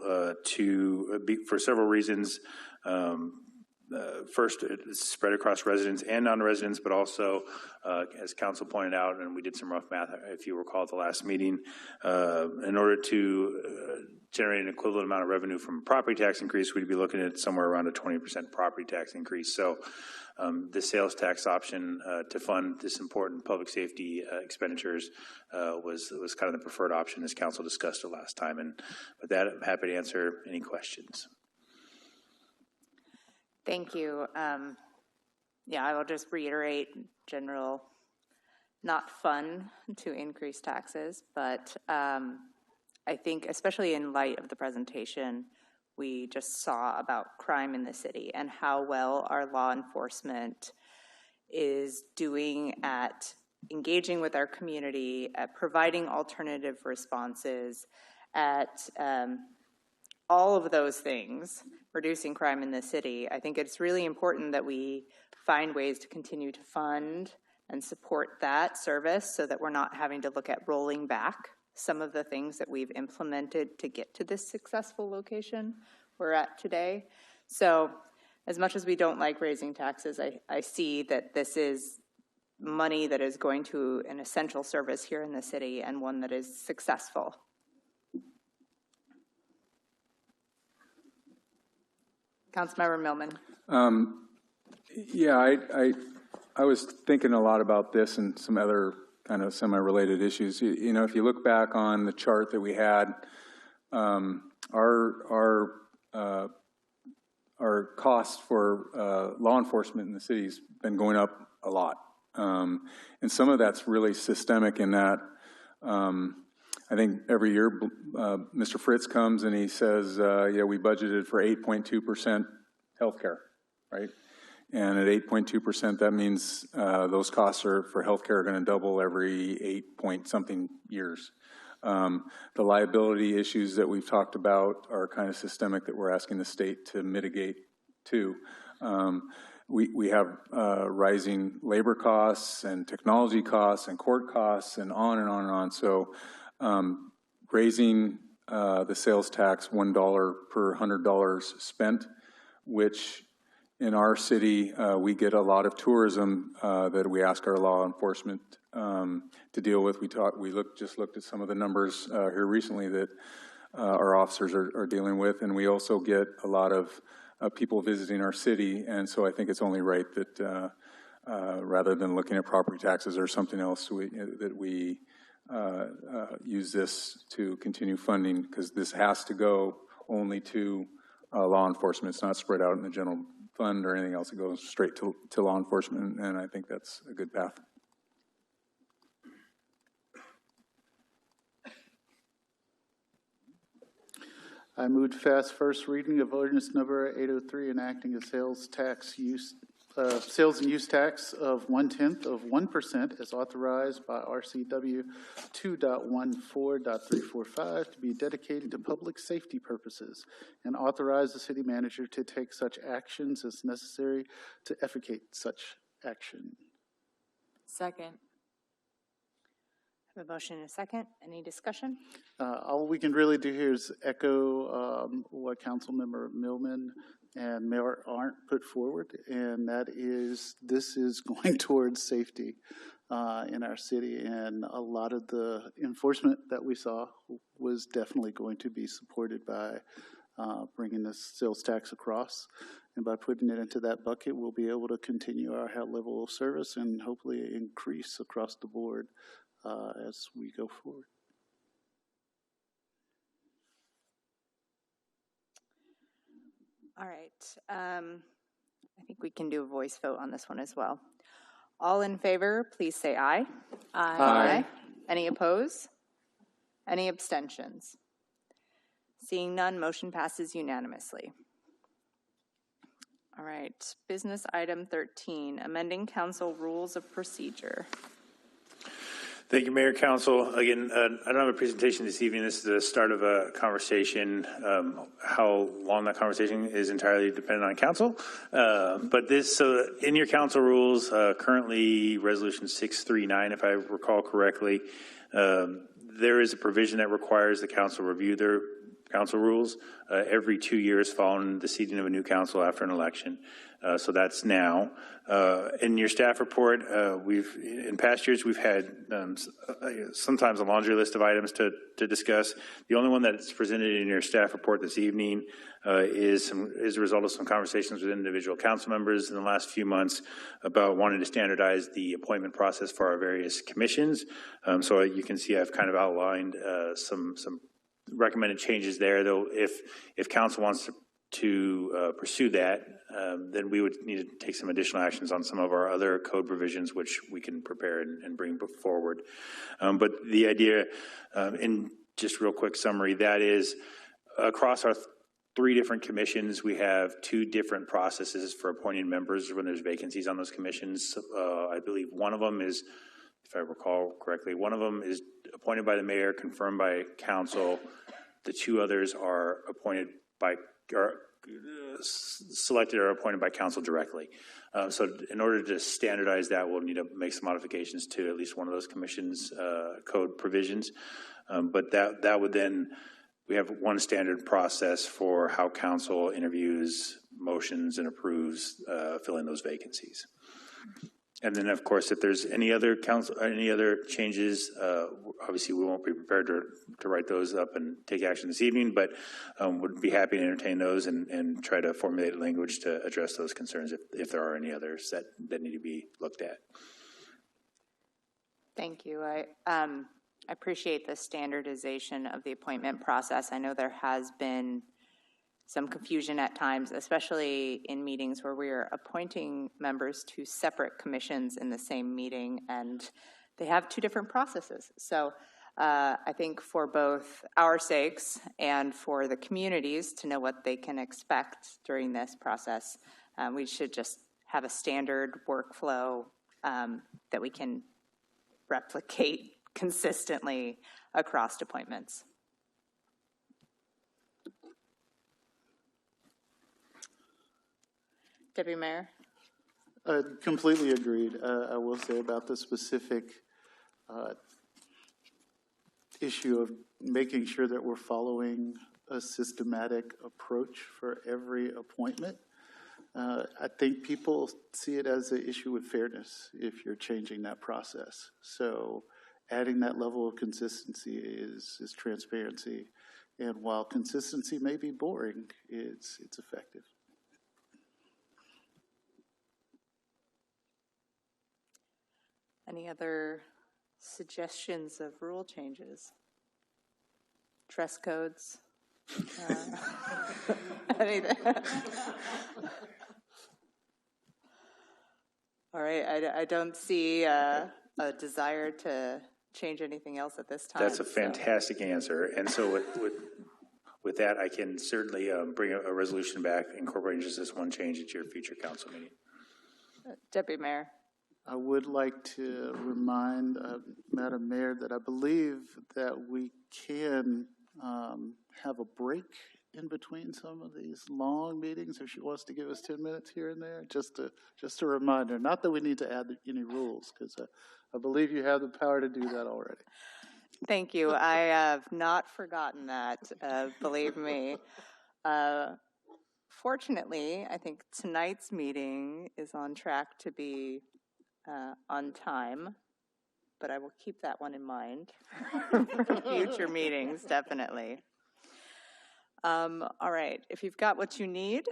for several reasons. First, it's spread across residents and non-residents, but also, as council pointed out, and we did some rough math, if you recall, at the last meeting, in order to generate an equivalent amount of revenue from a property tax increase, we'd be looking at somewhere around a 20% property tax increase. So the sales tax option to fund this important public safety expenditures was kind of the preferred option, as council discussed the last time. And with that, I'm happy to answer any questions. Thank you. Yeah, I will just reiterate general, not fun to increase taxes, but I think especially in light of the presentation we just saw about crime in the city and how well our law enforcement is doing at engaging with our community, at providing alternative responses, at all of those things, reducing crime in the city. I think it's really important that we find ways to continue to fund and support that service so that we're not having to look at rolling back some of the things that we've implemented to get to this successful location we're at today. So as much as we don't like raising taxes, I see that this is money that is going to an essential service here in the city and one that is successful. Councilmember Millman. Yeah, I was thinking a lot about this and some other kind of semi-related issues. You know, if you look back on the chart that we had, our costs for law enforcement in the city has been going up a lot. And some of that's really systemic in that I think every year Mr. Fritz comes and he says, yeah, we budgeted for 8.2% healthcare, right? And at 8.2%, that means those costs for healthcare are going to double every 8-point-something years. The liability issues that we've talked about are kind of systemic that we're asking the state to mitigate too. We have rising labor costs and technology costs and court costs and on and on and on. So raising the sales tax $1 per $100 spent, which in our city, we get a lot of tourism that we ask our law enforcement to deal with. We just looked at some of the numbers here recently that our officers are dealing with, and we also get a lot of people visiting our city. And so I think it's only right that rather than looking at property taxes or something else, that we use this to continue funding, because this has to go only to law enforcement. It's not spread out in the general fund or anything else. It goes straight to law enforcement, and I think that's a good path. I moved fast first reading of ordinance number 803, enacting a sales and use tax of 1/10 of 1% as authorized by RCW 2.14.345 to be dedicated to public safety purposes, and authorize the city manager to take such actions as necessary to effectuate such action. Second. I have a motion and a second. Any discussion? All we can really do here is echo what Councilmember Millman and Mayor Arndt put forward, and that is, this is going towards safety in our city, and a lot of the enforcement that we saw was definitely going to be supported by bringing this sales tax across, and by putting it into that bucket, we'll be able to continue our high level of service and hopefully increase across the board as we go forward. All right. I think we can do a voice vote on this one as well. All in favor, please say aye. Aye. Any opposed? Any abstentions? Seeing none, motion passes unanimously. All right. Business item 13, amending council rules of procedure. Thank you, Mayor, Council. Again, I don't have a presentation this evening. This is the start of a conversation. How long that conversation is entirely dependent on council. But this, so in your council rules, currently Resolution 639, if I recall correctly, there is a provision that requires the council review their council rules every 2 years following the seating of a new council after an election. So that's now. In your staff report, in past years, we've had sometimes a laundry list of items to discuss. The only one that's presented in your staff report this evening is a result of some conversations with individual council members in the last few months about wanting to standardize the appointment process for our various commissions. So you can see I've kind of outlined some recommended changes there, though if council wants to pursue that, then we would need to take some additional actions on some of our other code provisions, which we can prepare and bring forward. But the idea, in just real quick summary, that is across our 3 different commissions, we have 2 different processes for appointing members when there's vacancies on those commissions. I believe one of them is, if I recall correctly, one of them is appointed by the mayor, confirmed by council. The 2 others are appointed by, or selected or appointed by council directly. So in order to standardize that, we'll need to make some modifications to at least one of those commissions' code provisions. But that would then, we have one standard process for how council interviews, motions, and approves filling those vacancies. And then, of course, if there's any other changes, obviously we won't be prepared to write those up and take action this evening, but would be happy to entertain those and try to formulate language to address those concerns if there are any others that need to be looked at. Thank you. I appreciate the standardization of the appointment process. I know there has been some confusion at times, especially in meetings where we are appointing members to separate commissions in the same meeting, and they have 2 different processes. So I think for both our sakes and for the communities to know what they can expect during this process, we should just have a standard workflow that we can replicate consistently across appointments. Deputy Mayor? Completely agreed. I will say about the specific issue of making sure that we're following a systematic approach for every appointment. I think people see it as an issue with fairness if you're changing that process. So adding that level of consistency is transparency. And while consistency may be boring, it's effective. Any other suggestions of rule changes? Dress codes? Anything? All right, I don't see a desire to change anything else at this time. That's a fantastic answer. And so With that, I can certainly bring a resolution back incorporating just this one change at your future council meeting. Deputy Mayor. I would like to remind Madam Mayor that I believe that we can have a break in between some of these long meetings if she wants to give us 10 minutes here and there. Just a reminder, not that we need to add any rules, because I believe you have the power to do that already. Thank you. I have not forgotten that, believe me. Fortunately, I think tonight's meeting is on track to be on time, but I will keep that one in mind for future meetings, definitely. All right, if you've got what you need,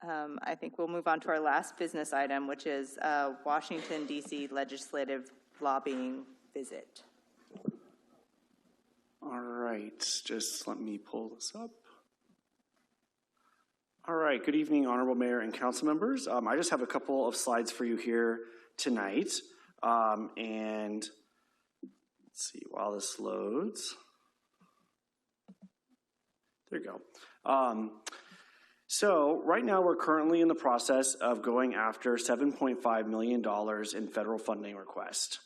I think we'll move on to our last business item, which is Washington, D.C. legislative lobbying visit. All right, just let me pull this up. All right, good evening, Honorable Mayor and Council members. I just have a couple of slides for you here tonight. And let's see, while this loads. There you go. So right now we're currently in the process of going after $7.5 million in federal funding request.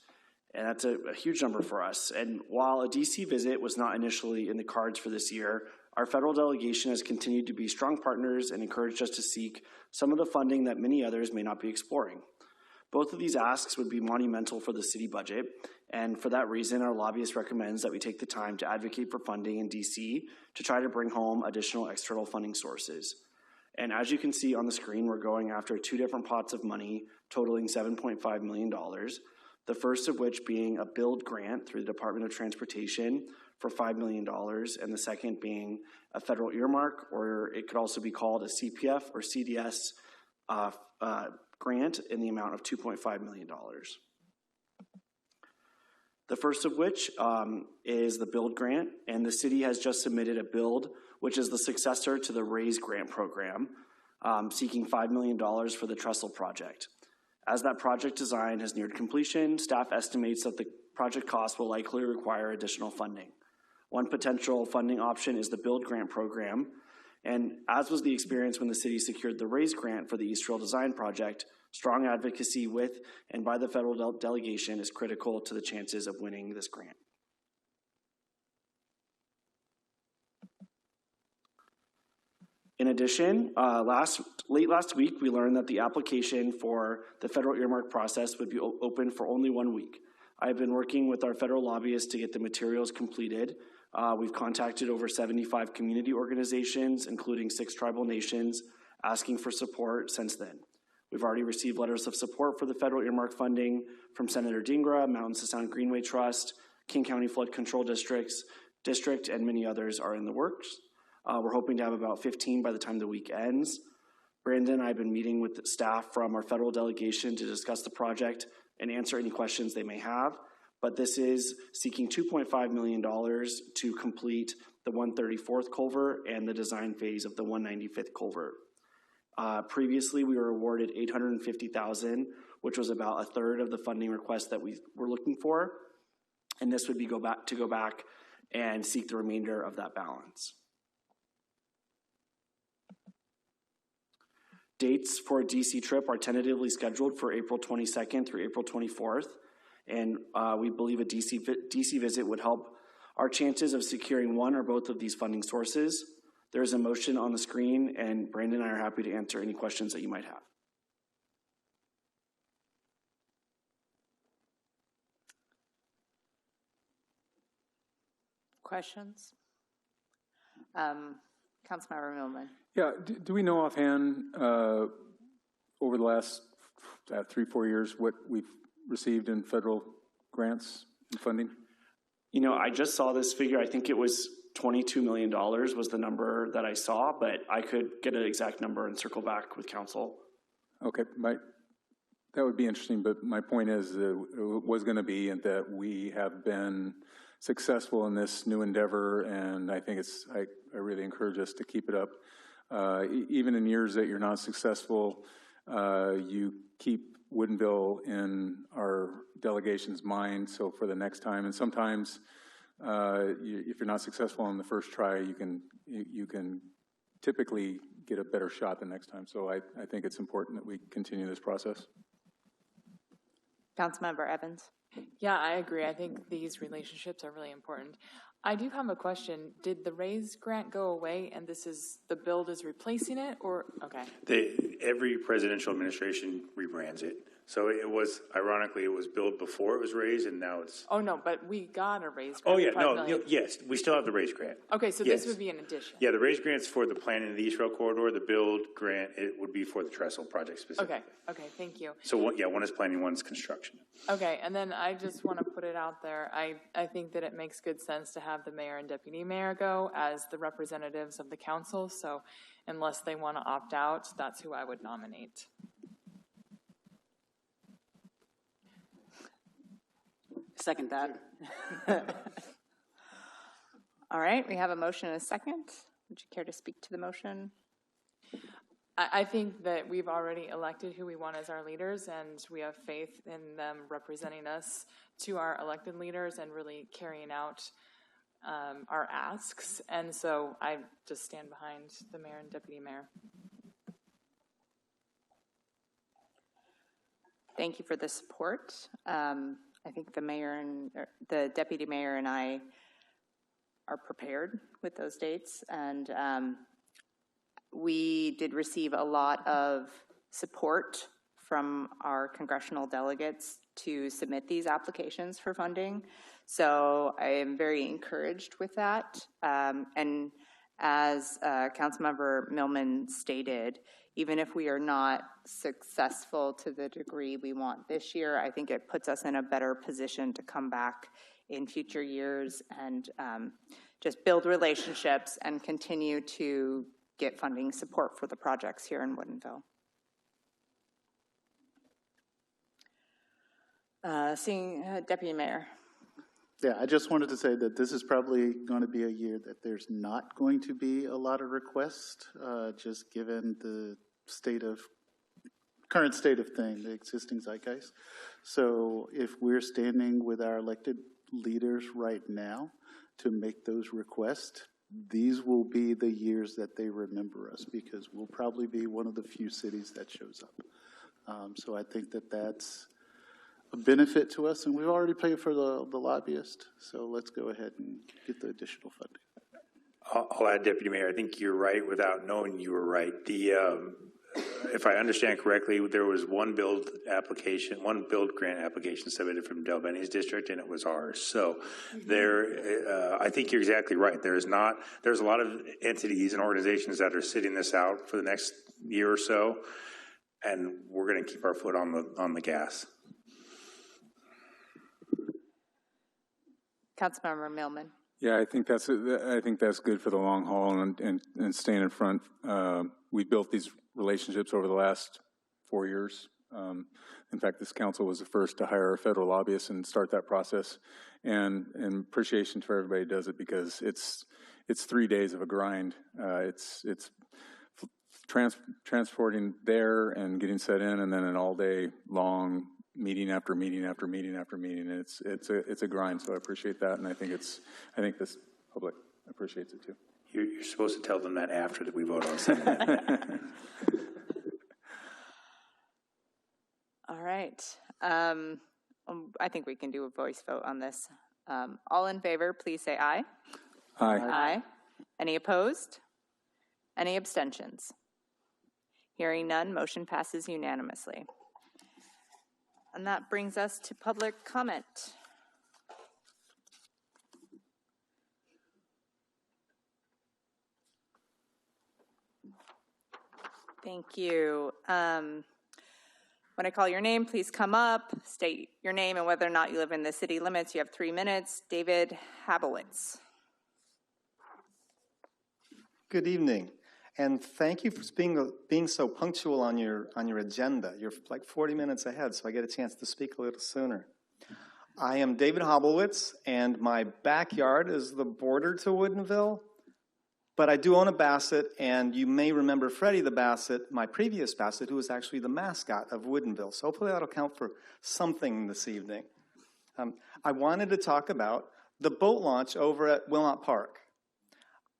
And that's a huge number for us. And while a DC visit was not initially in the cards for this year, our federal delegation has continued to be strong partners and encouraged us to seek some of the funding that many others may not be exploring. Both of these asks would be monumental for the city budget, and for that reason, our lobbyist recommends that we take the time to advocate for funding in DC to try to bring home additional external funding sources. And as you can see on the screen, we're going after two different pots of money totaling $7.5 million. The first of which being a build grant through the Department of Transportation for $5 million, and the second being a federal earmark, or it could also be called a CPF or CDS grant in the amount of $2.5 million. The first of which is the build grant, and the city has just submitted a build, which is the successor to the RAISE grant program, seeking $5 million for the trestle project. As that project design has neared completion, staff estimates that the project cost will likely require additional funding. One potential funding option is the build grant program, and as was the experience when the city secured the RAISE grant for the East Trail Design Project, strong advocacy with and by the federal delegation is critical to the chances of winning this grant. In addition, late last week, we learned that the application for the federal earmark process would be open for only 1 week. I've been working with our federal lobbyists to get the materials completed. We've contacted over 75 community organizations, including 6 tribal nations, asking for support since then. We've already received letters of support for the federal earmark funding from Senator Dingra, Mountains to Sound Greenway Trust, King County Flood Control District, and many others are in the works. We're hoping to have about 15 by the time the week ends. Brandon and I have been meeting with the staff from our federal delegation to discuss the project and answer any questions they may have. But this is seeking $2.5 million to complete the 134th culvert and the design phase of the 195th culvert. Previously, we were awarded $850,000, which was about a third of the funding request that we were looking for. And this would be go back and seek the remainder of that balance. Dates for a DC trip are tentatively scheduled for April 22nd through April 24th. And we believe a DC visit would help our chances of securing one or both of these funding sources. There is a motion on the screen, and Brandon and I are happy to answer any questions that you might have. Questions? Councilmember Millman. Yeah, do we know offhand over the last 3-4 years what we've received in federal grants and funding? You know, I just saw this figure. I think it was $22 million was the number that I saw, but I could get an exact number and circle back with council. Okay, that would be interesting, but my point is it was going to be that we have been successful in this new endeavor, and I think I really encourage us to keep it up. Even in years that you're not successful, you keep Woodinville in our delegation's mind, so for the next time, and sometimes if you're not successful on the first try, you can you can typically get a better shot the next time. So I think it's important that we continue this process. Councilmember Evans. Yeah, I agree. I think these relationships are really important. I do have a question. Did the RAISE grant go away and the build is replacing it, or, okay. Every presidential administration rebrands it. So it was, ironically, it was billed before it was raised, and now it's. Oh, no, but we got a RAISE grant. Oh, yeah, $5 million. yes, we still have the raise grant. Okay, so Yes. this would be an addition. Yeah, the raise grant's for the planning of the East Rail Corridor. The build grant, it would be for the trestle project specifically. Okay, thank you. So, one is planning, one's construction. Okay, and then I just want to put it out there. I think that it makes good sense to have the mayor and deputy mayor go as the representatives of the council. So unless they want to opt out, that's who I would nominate. Second that. All right, we have a motion and a second. Would you care to speak to the motion? I think that we've already elected who we want as our leaders, and we have faith in them representing us to our elected leaders and really carrying out our asks. And so I just stand behind the mayor and deputy mayor. Thank you for the support. I think the mayor and the deputy mayor and I are prepared with those dates, and we did receive a lot of support from our congressional delegates to submit these applications for funding. So I am very encouraged with that. And as Councilmember Millman stated, even if we are not successful to the degree we want this year, I think it puts us in a better position to come back in future years and just build relationships and continue to get funding support for the projects here in Woodinville. Seeing Deputy Mayor. Yeah, I just wanted to say that this is probably going to be a year that there's not going to be a lot of requests, just given the current state of thing, the existing zeitgeist. So if we're standing with our elected leaders right now to make those requests, these will be the years that they remember us, because we'll probably be one of the few cities that shows up. So I think that that's a benefit to us, and we've already paid for the lobbyist, so let's go ahead and get the additional funding. I'll add, Deputy Mayor, I think you're right without knowing you were right. If I understand correctly, there was one build grant application submitted from Del Benny's district, and it was ours. So I think you're exactly right. There's a lot of entities and organizations that are sitting this out for the next year or so, and we're going to keep our foot on the gas. Councilmember Millman. Yeah, I think that's good for the long haul and staying in front. We built these relationships over the last 4 years. In fact, this council was the first to hire a federal lobbyist and start that process. And appreciation to everybody who does it, because it's 3 days of a grind. It's transporting there and getting set in, and then an all day long meeting after meeting after meeting after meeting. And it's a grind. So I appreciate that, and I think this public appreciates it too. You're supposed to tell them that after that we vote on something. All right. I think we can do a voice vote on this. All in favor, please say aye. Aye. Aye. Any opposed? Any abstentions? Hearing none, motion passes unanimously. And that brings us to public comment. Thank you. When I call your name, please come up, state your name and whether or not you live in the city limits. You have 3 minutes. David Habowitz. Good evening, and thank you for being so punctual on your agenda. You're like 40 minutes ahead, so I get a chance to speak a little sooner. I am David Habowitz, and my backyard is the border to Woodinville. But I do own a Basset, and you may remember Freddie the Basset, my previous Basset, who was actually the mascot of Woodinville. So hopefully that'll count for something this evening. I wanted to talk about the boat launch over at Wilmot Park.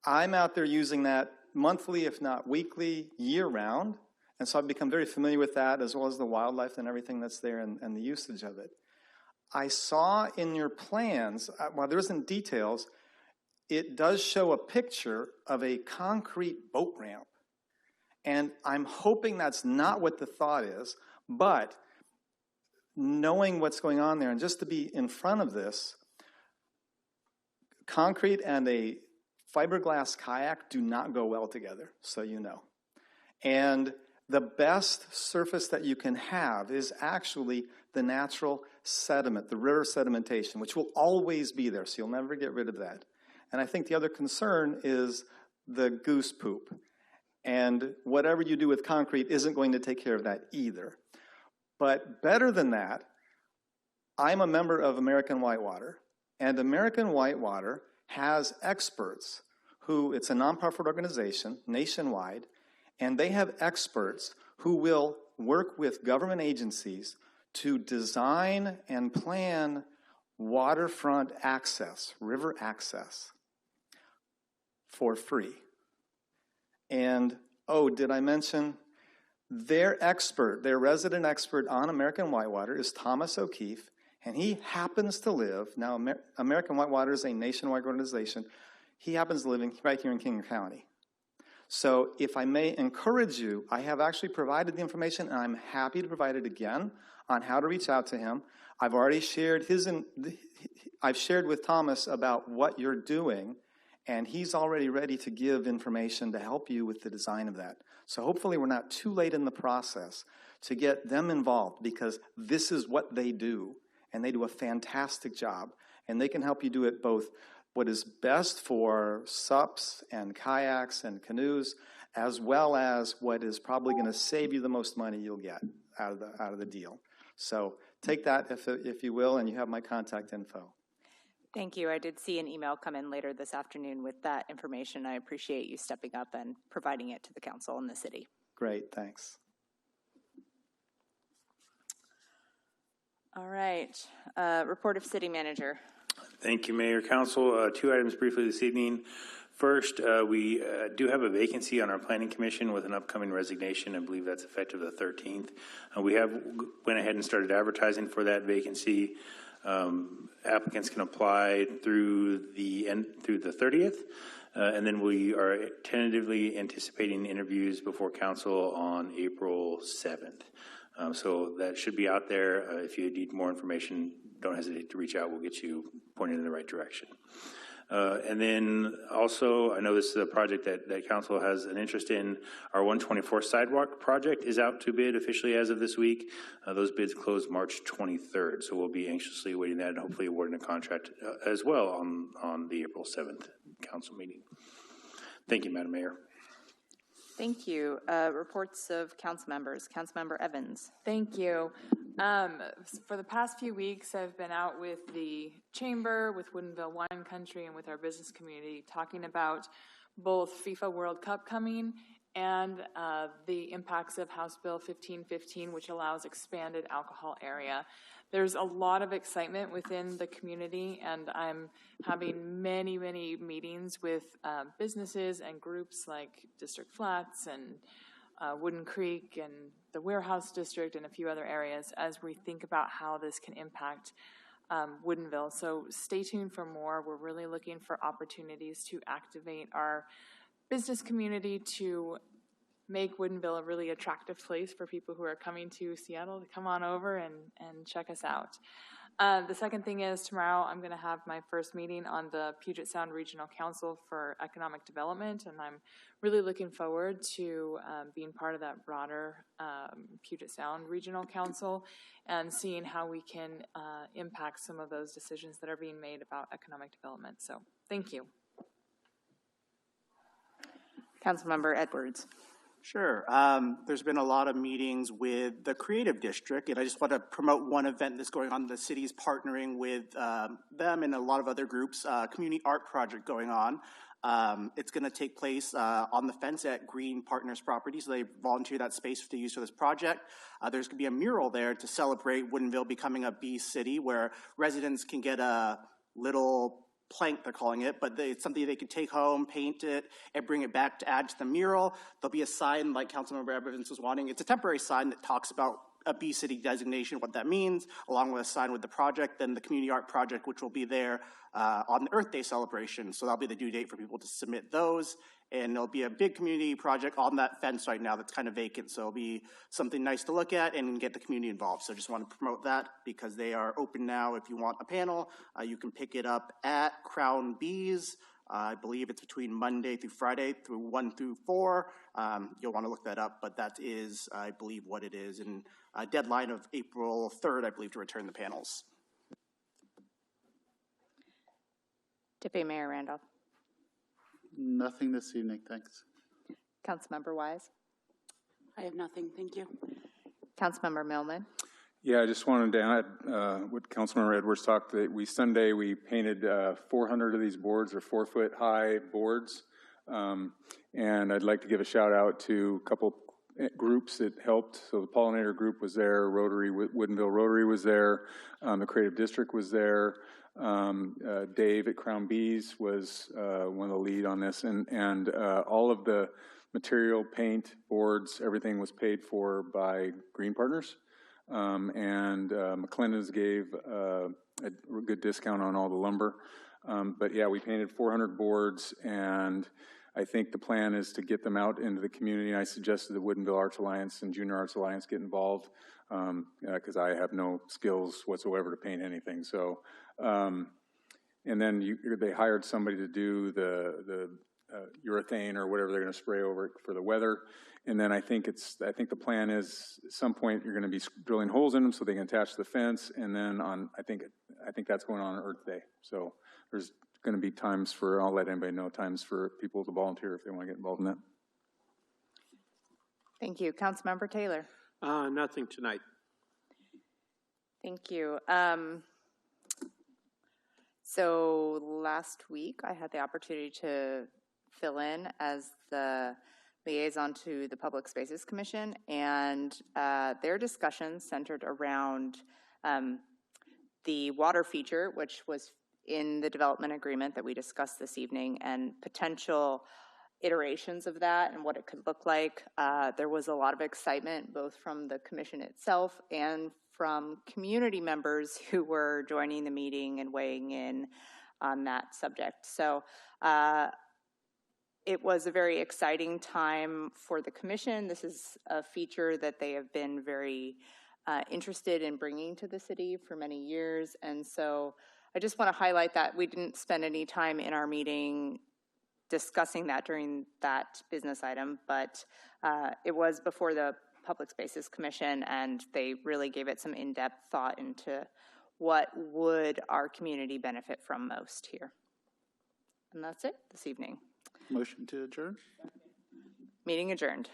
I'm out there using that monthly, if not weekly, year-round, and so I've become very familiar with that, as well as the wildlife and everything that's there and the usage of it. I saw in your plans, while there isn't details, it does show a picture of a concrete boat ramp. And I'm hoping that's not what the thought is, but knowing what's going on there, and just to be in front of this, concrete and a fiberglass kayak do not go well together, so you know. And the best surface that you can have is actually the natural sediment, the river sedimentation, which will always be there, so you'll never get rid of that. And I think the other concern is the goose poop. And whatever you do with concrete isn't going to take care of that either. But better than that, I'm a member of American Whitewater, and American Whitewater has experts who, it's a nonprofit organization nationwide, and they have experts who will work with government agencies to design and plan waterfront access, river access, for free. And, oh, did I mention, their expert, their resident expert on American Whitewater is Thomas O'Keefe, and he happens to live, now American Whitewater is a nationwide organization, he happens to live right here in King County. So if I may encourage you, I have actually provided the information, and I'm happy to provide it again on how to reach out to him. I've already shared I've shared with Thomas about what you're doing, and he's already ready to give information to help you with the design of that. So hopefully we're not too late in the process to get them involved, because this is what they do, and they do a fantastic job. And they can help you do it both what is best for SUPs and kayaks and canoes, as well as what is probably going to save you the most money you'll get out of the deal. So take that, if you will, and you have my contact info. Thank you. I did see an email come in later this afternoon with that information. I appreciate you stepping up and providing it to the council and the city. Great, thanks. All right. Report of city manager. Thank you, Mayor, Council. 2 items briefly this evening. First, we do have a vacancy on our Planning Commission with an upcoming resignation. I believe that's effective the 13th. We have went ahead and started advertising for that vacancy. Applicants can apply through the 30th, and then we are tentatively anticipating interviews before council on April 7th. So that should be out there. If you need more information, don't hesitate to reach out. We'll get you pointed in the right direction. And then also, I know this is a project that council has an interest in. Our 124 sidewalk project is out to bid officially as of this week. Those bids closed March 23rd, so we'll be anxiously awaiting that and hopefully awarding a contract as well on the April 7th council meeting. Thank you, Madam Mayor. Thank you. Reports of council members. Councilmember Evans. Thank you. For the past few weeks, I've been out with the Chamber, with Woodinville Wine Country, and with our business community talking about both FIFA World Cup coming and the impacts of House Bill 1515, which allows expanded alcohol area. There's a lot of excitement within the community, and I'm having many, many meetings with businesses and groups like District Flats and Wooden Creek and the Warehouse District and a few other areas as we think about how this can impact Woodinville. So stay tuned for more. We're really looking for opportunities to activate our business community to make Woodinville a really attractive place for people who are coming to Seattle to come on over and check us out. The second thing is tomorrow I'm going to have my first meeting on the Puget Sound Regional Council for Economic Development, and I'm really looking forward to being part of that broader Puget Sound Regional Council and seeing how we can impact some of those decisions that are being made about economic development. So thank you. Councilmember Edwards. Sure. There's been a lot of meetings with the Creative District, and I just want to promote one event that's going on. The city's partnering with them and a lot of other groups, community art project going on. It's going to take place on the fence at Green Partners Properties. They volunteer that space to use for this project. There's going to be a mural there to celebrate Woodinville becoming a bee city, where residents can get a little plank, they're calling it, but it's something they can take home, paint it, and bring it back to add to the mural. There'll be a sign like Councilmember Evans was wanting. It's a temporary sign that talks about a B City designation, what that means, along with a sign with the project, then the community art project, which will be there on the Earth Day celebration. So that'll be the due date for people to submit those. And there'll be a big community project on that fence right now that's kind of vacant. So it'll be something nice to look at and get the community involved. So just want to promote that because they are open now. If you want a panel, you can pick it up at Crown Bees. I believe it's between Monday through Friday through 1 through 4. You'll want to look that up, but that is, I believe, what it is. And a deadline of April 3rd, I believe, to return the panels. Deputy Mayor Randolph. Nothing this evening, thanks. Councilmember Wise. I have nothing, thank you. Councilmember Millman. Yeah, I just wanted to add what Councilmember Edwards talked that Sunday we painted 400 of these boards, or 4-foot high boards. And I'd like to give a shout out to a couple groups that helped. So the Pollinator group was there, Woodinville Rotary was there, the Creative District was there. Dave at Crown Bees was one of the lead on this, and all of the material, paint, boards, everything was paid for by Green Partners. And McClendon's gave a good discount on all the lumber. But yeah, we painted 400 boards, and I think the plan is to get them out into the community. I suggested the Woodinville Arts Alliance and Junior Arts Alliance get involved because I have no skills whatsoever to paint anything. So, and then they hired somebody to do the urethane or whatever they're going to spray over it for the weather. And then I think the plan is at some point you're going to be drilling holes in them so they can attach to the fence. And then I think that's going on Earth Day. So there's going to be times I'll let anybody know, times for people to volunteer if they want to get involved in that. Thank you. Councilmember Taylor. Nothing tonight. Thank you. So last week I had the opportunity to fill in as the liaison to the Public Spaces Commission, and their discussion centered around the water feature, which was in the development agreement that we discussed this evening, and potential iterations of that and what it could look like. There was a lot of excitement both from the commission itself and from community members who were joining the meeting and weighing in on that subject. So it was a very exciting time for the commission. This is a feature that they have been very interested in bringing to the city for many years. And so I just want to highlight that we didn't spend any time in our meeting discussing that during that business item, but it was before the Public Spaces Commission, and they really gave it some in-depth thought into what would our community benefit from most here. And that's it this evening. Motion to adjourn? Meeting adjourned.